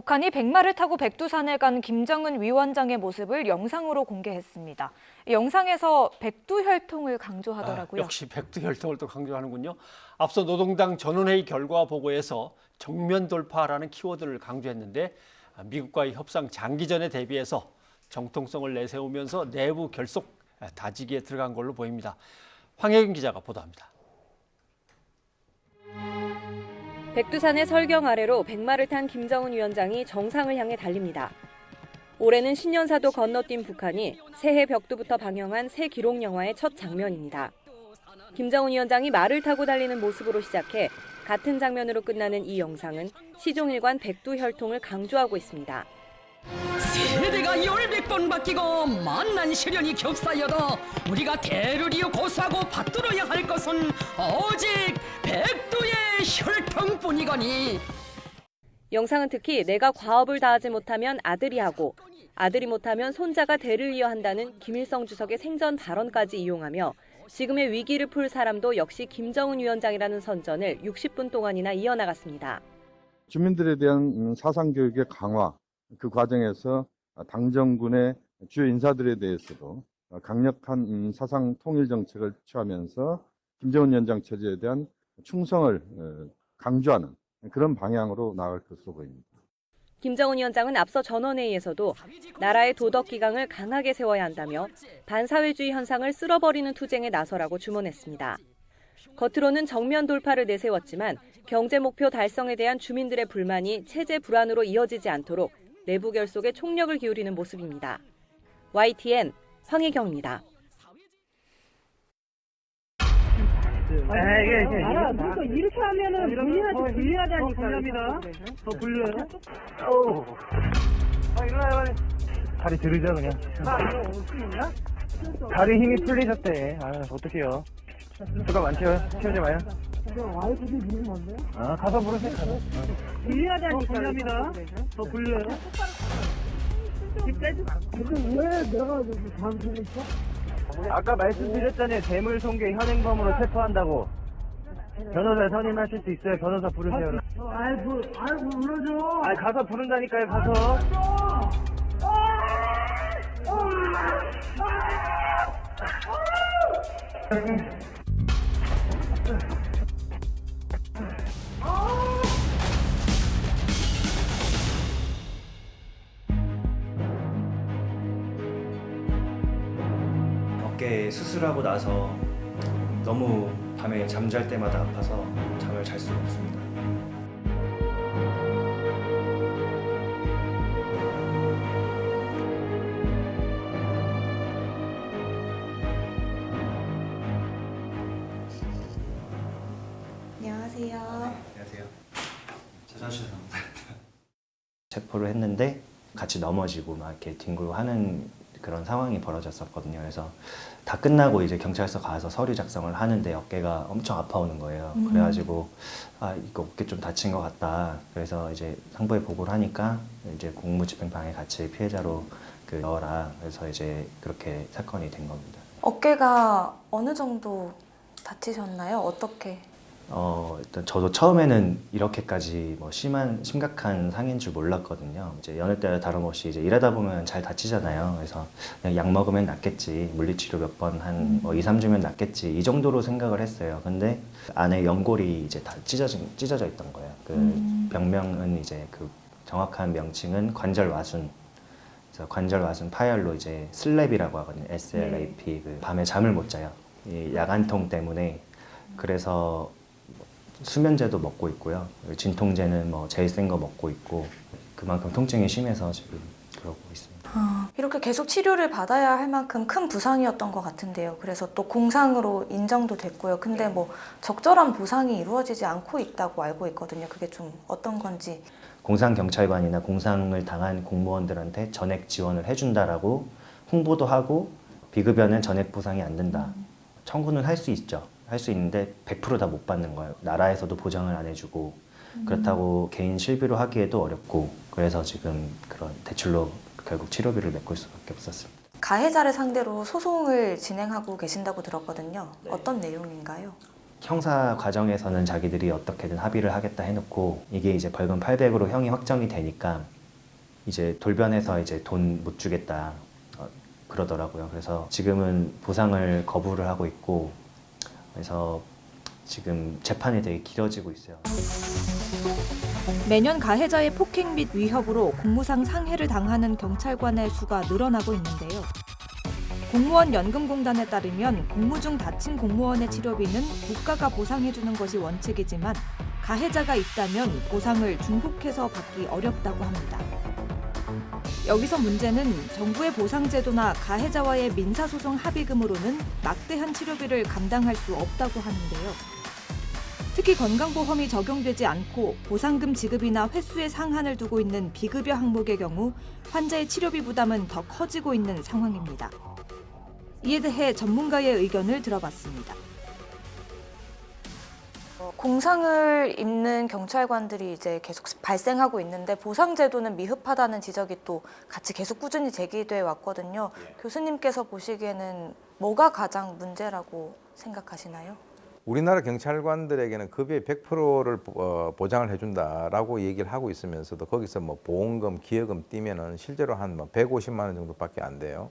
북한이 백마를 타고 백두산에 간 김정은 위원장의 모습을 영상으로 공개했습니다. 이 영상에서 백두혈통을 강조하더라고요. 역시 백두혈통을 또 강조하는군요. 앞서 노동당 전원회의 결과 보고에서 정면 돌파라는 키워드를 강조했는데 미국과의 협상 장기전에 대비해서 정통성을 내세우면서 내부 결속 다지기에 들어간 걸로 보입니다. 황혜경 기자가 보도합니다. 백두산의 설경 아래로 백마를 탄 김정은 위원장이 정상을 향해 달립니다. 올해는 신년사도 건너뛴 북한이 새해 벽두부터 방영한 새 기록 영화의 첫 장면입니다. 김정은 위원장이 말을 타고 달리는 모습으로 시작해 같은 장면으로 끝나는 이 영상은 시종일관 백두혈통을 강조하고 있습니다. 세대가 열백번 바뀌고 만난 시련이 겹사여도 우리가 대를 이어 고수하고 받들어야 할 것은 오직 백두의 혈통뿐이거니. 영상은 특히 내가 과업을 다하지 못하면 아들이 하고 아들이 못하면 손자가 대를 이어 한다는 김일성 주석의 생전 발언까지 이용하며 지금의 위기를 풀 사람도 역시 김정은 위원장이라는 선전을 60분 동안이나 이어나갔습니다. 주민들에 대한 사상교육의 강화, 그 과정에서 당정군의 주요 인사들에 대해서도 강력한 사상 통일 정책을 취하면서 김정은 위원장 체제에 대한 충성을 강조하는 그런 방향으로 나아갈 것으로 보입니다. 김정은 위원장은 앞서 전원회의에서도 나라의 도덕 기강을 강하게 세워야 한다며 반사회주의 현상을 쓸어버리는 투쟁에 나서라고 주문했습니다. 겉으로는 정면 돌파를 내세웠지만 경제 목표 달성에 대한 주민들의 불만이 체제 불안으로 이어지지 않도록 내부 결속에 총력을 기울이는 모습입니다. YTN 황혜경입니다. 이렇게 하면은 불리하다니 불리합니다. 더 불려요? 일어나요. 다리 들으죠 그냥. 다리 힘이 풀리셨대. 어떡해요. 수가 많죠. 키우지 마요. 가서 부르세요. 불리하다니 불리합니다. 더 불려요. 왜 내가 잠수를 있어? 아까 말씀드렸잖아요. 재물 손괴 현행범으로 체포한다고. 변호사 선임하실 수 있어요. 변호사 부르세요. 아이고 불러줘. 가서 부른다니까요. 가서. 어깨 수술하고 나서 너무 밤에 잠잘 때마다 아파서 잠을 잘 수가 없습니다. 안녕하세요. 안녕하세요. 죄송합니다. 체포를 했는데 같이 넘어지고 막 이렇게 뒹굴고 하는 그런 상황이 벌어졌었거든요. 그래서 다 끝나고 이제 경찰서 가서 서류 작성을 하는데 어깨가 엄청 아파오는 거예요. 그래가지고 이거 어깨 좀 다친 것 같다. 그래서 이제 상부에 보고를 하니까 이제 공무집행방해 같이 피해자로 넣어라. 그래서 이제 그렇게 사건이 된 겁니다. 어깨가 어느 정도 다치셨나요? 어떻게? 일단 저도 처음에는 이렇게까지 뭐 심각한 상해인 줄 몰랐거든요. 이제 여느 때와 다름없이 이제 일하다 보면 잘 다치잖아요. 그래서 그냥 약 먹으면 낫겠지, 물리치료 몇 번 한 2, 3주면 낫겠지 이 정도로 생각을 했어요. 근데 안에 연골이 이제 다 찢어져 있던 거예요. 그 병명은 이제 그 정확한 명칭은 관절와순. 그래서 관절와순 파열로 이제 슬랩이라고 하거든요. SLAP. 그 밤에 잠을 못 자요. 이 야간통 때문에. 그래서 수면제도 먹고 있고요. 진통제는 뭐 제일 센 거 먹고 있고 그만큼 통증이 심해서 지금 그러고 있습니다. 이렇게 계속 치료를 받아야 할 만큼 큰 부상이었던 것 같은데요. 그래서 또 공상으로 인정도 됐고요. 근데 뭐 적절한 보상이 이루어지지 않고 있다고 알고 있거든요. 그게 좀 어떤 건지. 공상경찰관이나 공상을 당한 공무원들한테 전액 지원을 해준다라고 홍보도 하고 비급여는 전액 보상이 안 된다. 청구는 할 수 있죠. 할 수 있는데 100% 다 못 받는 거예요. 나라에서도 보장을 안 해주고 그렇다고 개인 실비로 하기에도 어렵고 그래서 지금 그런 대출로 결국 치료비를 메꿀 수밖에 없었습니다. 가해자를 상대로 소송을 진행하고 계신다고 들었거든요. 어떤 내용인가요? 형사 과정에서는 자기들이 어떻게든 합의를 하겠다 해놓고 이게 이제 벌금 800으로 형이 확정이 되니까 이제 돌변해서 이제 돈 못 주겠다 그러더라고요. 그래서 지금은 보상을 거부를 하고 있고, 그래서 지금 재판이 되게 길어지고 있어요. 매년 가해자의 폭행 및 위협으로 공무상 상해를 당하는 경찰관의 수가 늘어나고 있는데요. 공무원 연금공단에 따르면 공무 중 다친 공무원의 치료비는 국가가 보상해주는 것이 원칙이지만 가해자가 있다면 보상을 중복해서 받기 어렵다고 합니다. 여기서 문제는 정부의 보상제도나 가해자와의 민사소송 합의금으로는 막대한 치료비를 감당할 수 없다고 하는데요. 특히 건강보험이 적용되지 않고 보상금 지급이나 횟수의 상한을 두고 있는 비급여 항목의 경우 환자의 치료비 부담은 더 커지고 있는 상황입니다. 이에 대해 전문가의 의견을 들어봤습니다. 공상을 입는 경찰관들이 이제 계속 발생하고 있는데 보상제도는 미흡하다는 지적이 또 같이 계속 꾸준히 제기돼 왔거든요. 교수님께서 보시기에는 뭐가 가장 문제라고 생각하시나요? 우리나라 경찰관들에게는 급여의 100%를 보장을 해준다라고 얘기를 하고 있으면서도 거기서 뭐 보험금, 기여금 띄면은 실제로 한 150만 원 정도밖에 안 돼요.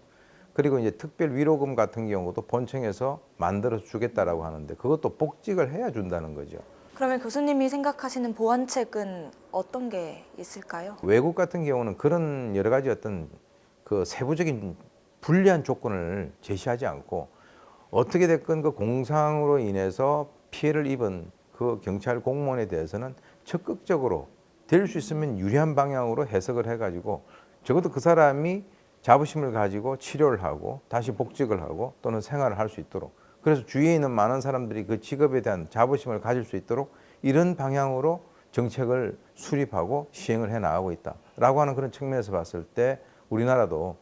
그리고 이제 특별 위로금 같은 경우도 본청에서 만들어서 주겠다라고 하는데 그것도 복직을 해야 준다는 거죠. 그러면 교수님이 생각하시는 보완책은 어떤 게 있을까요? 외국 같은 경우는 그런 여러 가지 어떤 그 세부적인 불리한 조건을 제시하지 않고 어떻게 됐건 그 공상으로 인해서 피해를 입은 그 경찰 공무원에 대해서는 적극적으로 될 수 있으면 유리한 방향으로 해석을 해가지고 적어도 그 사람이 자부심을 가지고 치료를 하고 다시 복직을 하고 또는 생활을 할 수 있도록, 그래서 주위에 있는 많은 사람들이 그 직업에 대한 자부심을 가질 수 있도록 이런 방향으로 정책을 수립하고 시행을 해 나가고 있다라고 하는 그런 측면에서 봤을 때 우리나라도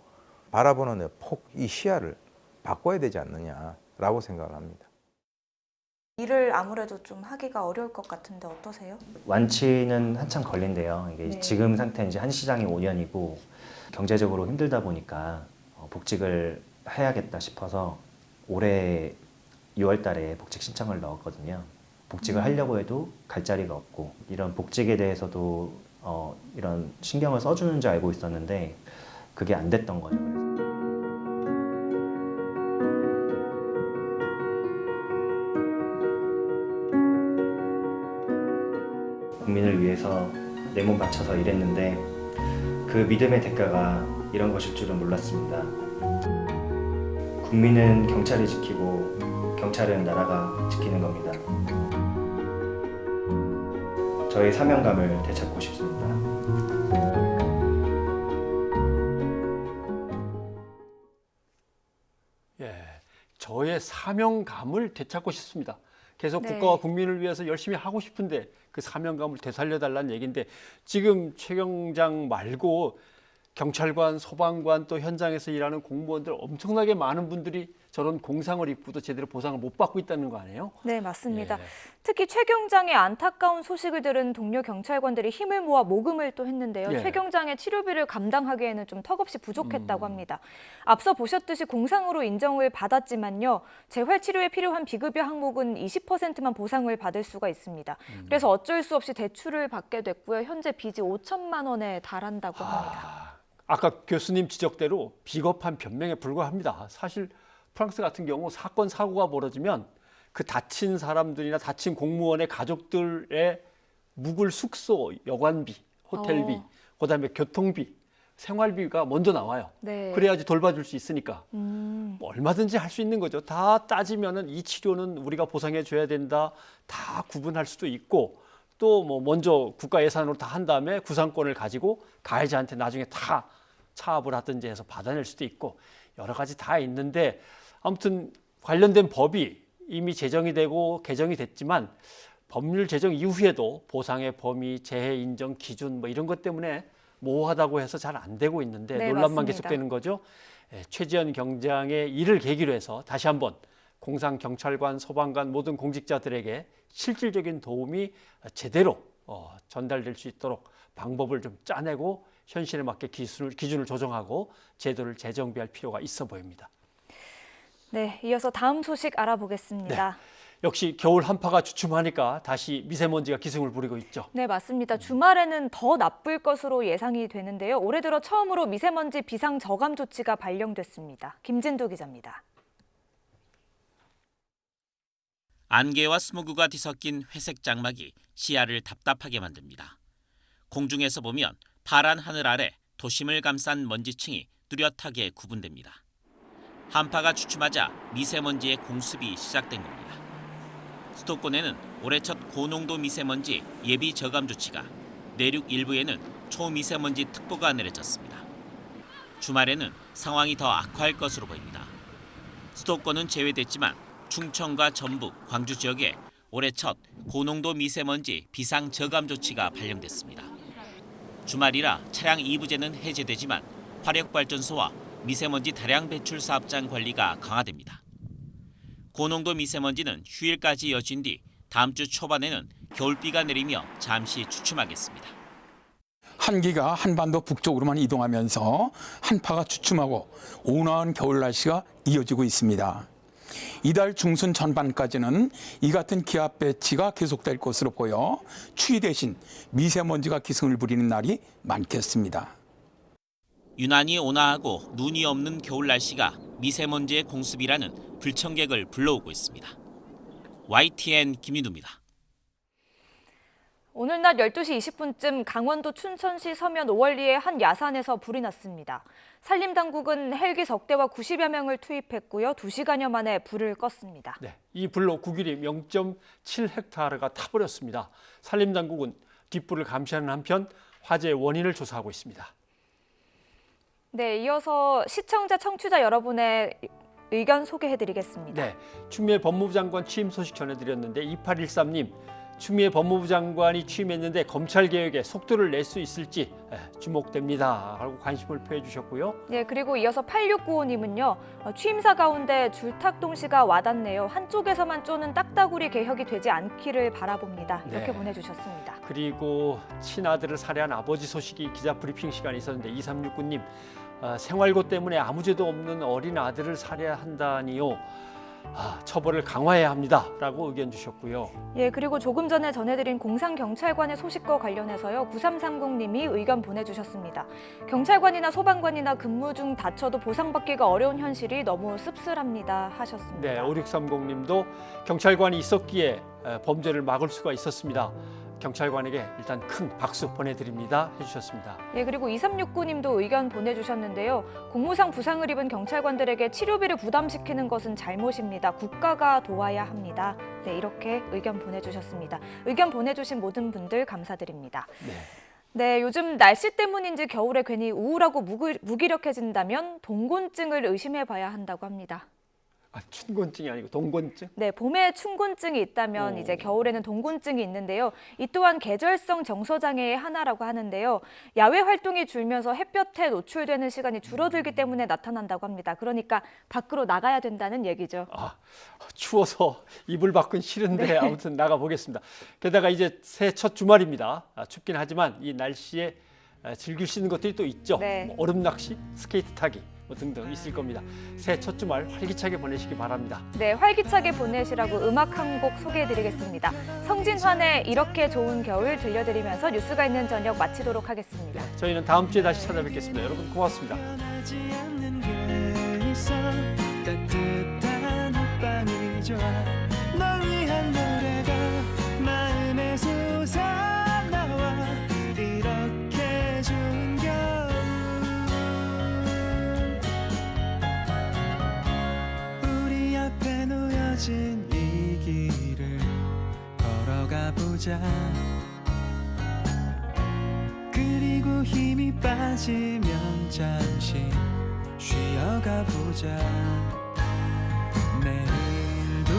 바라보는 이 시야를 바꿔야 되지 않느냐라고 생각을 합니다. 일을 아무래도 좀 하기가 어려울 것 같은데 어떠세요? 완치는 한참 걸린대요. 이게 네. 지금 상태는 이제 한 시장이 5년이고 경제적으로 힘들다 보니까 복직을 해야겠다 싶어서 올해 6월 달에 복직 신청을 넣었거든요. 복직을 하려고 해도 갈 자리가 없고, 이런 복직에 대해서도 이런 신경을 써주는 줄 알고 있었는데 그게 안 됐던 거죠. 국민을 위해서 내 몸 바쳐서 일했는데 그 믿음의 대가가 이런 것일 줄은 몰랐습니다. 국민은 경찰이 지키고 경찰은 나라가 지키는 겁니다. 저의 사명감을 되찾고 싶습니다. 예, 저의 사명감을 되찾고 싶습니다. 계속 네. 국가와 국민을 위해서 열심히 하고 싶은데 그 사명감을 되살려달라는 얘기인데, 지금 최 경장 말고 경찰관, 소방관 또 현장에서 일하는 공무원들 엄청나게 많은 분들이 저런 공상을 입고도 제대로 보상을 못 받고 있다는 거 아니에요? 네, 맞습니다. 예. 특히 최 경장의 안타까운 소식을 들은 동료 경찰관들이 힘을 모아 모금을 또 했는데요. 예. 최 경장의 치료비를 감당하기에는 좀 턱없이 부족했다고 합니다. 앞서 보셨듯이 공상으로 인정을 받았지만요. 재활치료에 필요한 비급여 항목은 20%만 보상을 받을 수가 있습니다. 그래서 어쩔 수 없이 대출을 받게 됐고요. 현재 빚이 5천만 원에 달한다고 합니다. 아까 교수님 지적대로 비겁한 변명에 불과합니다. 사실 프랑스 같은 경우 사건, 사고가 벌어지면 그 다친 사람들이나 다친 공무원의 가족들의 묵을 숙소, 여관비, 호텔비, 그다음에 교통비, 생활비가 먼저 나와요. 네. 그래야지 돌봐줄 수 있으니까. 뭐 얼마든지 할 수 있는 거죠. 다 따지면은 이 치료는 우리가 보상해 줘야 된다. 다 구분할 수도 있고, 또 뭐 먼저 국가 예산으로 다 한 다음에 구상권을 가지고 가해자한테 나중에 다 차압을 하든지 해서 받아낼 수도 있고, 여러 가지 다 있는데, 아무튼 관련된 법이 이미 제정이 되고 개정이 됐지만 법률 제정 이후에도 보상의 범위, 재해 인정 기준 뭐 이런 것 때문에 모호하다고 해서 잘 안 되고 있는데 네, 논란만 맞습니다. 계속되는 거죠. 최지연 경장의 일을 계기로 해서 다시 한번 공상 경찰관, 소방관 모든 공직자들에게 실질적인 도움이 제대로 전달될 수 있도록 방법을 좀 짜내고 현실에 맞게 기준을 조정하고 제도를 재정비할 필요가 있어 보입니다. 네, 이어서 다음 소식 알아보겠습니다. 역시 겨울 한파가 주춤하니까 다시 미세먼지가 기승을 부리고 있죠. 네, 맞습니다. 주말에는 더 나쁠 것으로 예상이 되는데요. 올해 들어 처음으로 미세먼지 비상 저감 조치가 발령됐습니다. 김진도 기자입니다. 안개와 스모그가 뒤섞인 회색 장막이 시야를 답답하게 만듭니다. 공중에서 보면 파란 하늘 아래 도심을 감싼 먼지층이 뚜렷하게 구분됩니다. 한파가 주춤하자 미세먼지의 공습이 시작된 겁니다. 수도권에는 올해 첫 고농도 미세먼지 예비 저감 조치가, 내륙 일부에는 초미세먼지 특보가 내려졌습니다. 주말에는 상황이 더 악화할 것으로 보입니다. 수도권은 제외됐지만 충청과 전북, 광주 지역에 올해 첫 고농도 미세먼지 비상 저감 조치가 발령됐습니다. 주말이라 차량 이부제는 해제되지만 화력발전소와 미세먼지 다량 배출 사업장 관리가 강화됩니다. 고농도 미세먼지는 휴일까지 이어진 뒤 다음 주 초반에는 겨울비가 내리며 잠시 주춤하겠습니다. 한기가 한반도 북쪽으로만 이동하면서 한파가 주춤하고 온화한 겨울 날씨가 이어지고 있습니다. 이달 중순 전반까지는 이 같은 기압 배치가 계속될 것으로 보여 추위 대신 미세먼지가 기승을 부리는 날이 많겠습니다. 유난히 온화하고 눈이 없는 겨울 날씨가 미세먼지의 공습이라는 불청객을 불러오고 있습니다. YTN 김윤우입니다. 오늘 낮 12시 20분쯤 강원도 춘천시 서면 오월리의 한 야산에서 불이 났습니다. 산림당국은 헬기 석 대와 90여 명을 투입했고요. 2시간여 만에 불을 껐습니다. 네, 이 불로 구길이 0.7헥타르가 타버렸습니다. 산림당국은 뒷불을 감시하는 한편 화재의 원인을 조사하고 있습니다. 네, 이어서 시청자, 청취자 여러분의 의견 소개해드리겠습니다. 네, 추미애 법무부 장관 취임 소식 전해드렸는데 2813님, 추미애 법무부 장관이 취임했는데 검찰개혁에 속도를 낼 수 있을지 주목됩니다 하고 관심을 표해 주셨고요. 네, 그리고 이어서 8695님은요. 취임사 가운데 줄탁동시가 와닿네요. 한쪽에서만 쪼는 딱따구리 개혁이 되지 않기를 바라봅니다. 이렇게 네. 보내주셨습니다. 그리고 친아들을 살해한 아버지 소식이 기자 브리핑 시간에 있었는데 2369님, 생활고 때문에 아무 죄도 없는 어린 아들을 살해한다니요. 처벌을 강화해야 합니다라고 의견 주셨고요. 예, 그리고 조금 전에 전해드린 공상경찰관의 소식과 관련해서요. 9330님이 의견 보내주셨습니다. 경찰관이나 소방관이나 근무 중 다쳐도 보상받기가 어려운 현실이 너무 씁쓸합니다 하셨습니다. 네, 5630님도 경찰관이 있었기에 범죄를 막을 수가 있었습니다. 경찰관에게 일단 큰 박수 보내드립니다 해주셨습니다. 예, 그리고 2369님도 의견 보내주셨는데요. 공무상 부상을 입은 경찰관들에게 치료비를 부담시키는 것은 잘못입니다. 국가가 도와야 합니다. 네, 이렇게 의견 보내주셨습니다. 의견 보내주신 모든 분들 감사드립니다. 네, 요즘 날씨 때문인지 겨울에 괜히 우울하고 무기력해진다면 동곤증을 의심해봐야 한다고 합니다. 춘곤증이 아니고 동곤증? 네, 봄에 춘곤증이 있다면 이제 겨울에는 동곤증이 있는데요. 이 또한 계절성 정서장애의 하나라고 하는데요. 야외 활동이 줄면서 햇볕에 노출되는 시간이 줄어들기 때문에 나타난다고 합니다. 그러니까 밖으로 나가야 된다는 얘기죠. 추워서 이불 밖은 싫은데 네. 아무튼 나가보겠습니다. 게다가 이제 새해 첫 주말입니다. 춥긴 하지만 이 날씨에 즐길 수 있는 것들이 또 있죠. 네. 뭐 얼음 낚시, 스케이트 타기 등등 있을 겁니다. 새해 첫 주말 활기차게 보내시기 바랍니다. 네, 활기차게 보내시라고 음악 한 곡 소개해드리겠습니다. 성진환의 이렇게 좋은 겨울 들려드리면서 뉴스가 있는 저녁 마치도록 하겠습니다. 저희는 다음 주에 다시 찾아뵙겠습니다. 여러분 고맙습니다. 따뜻한 밤이 좋아 널 위한 노래가 마음에 솟아나와 이렇게 좋은 겨울 우리 앞에 놓여진 이 길을 걸어가 보자 그리고 힘이 빠지면 잠시 쉬어가 보자 내일도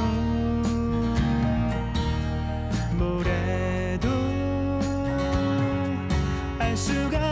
모레도 알 수가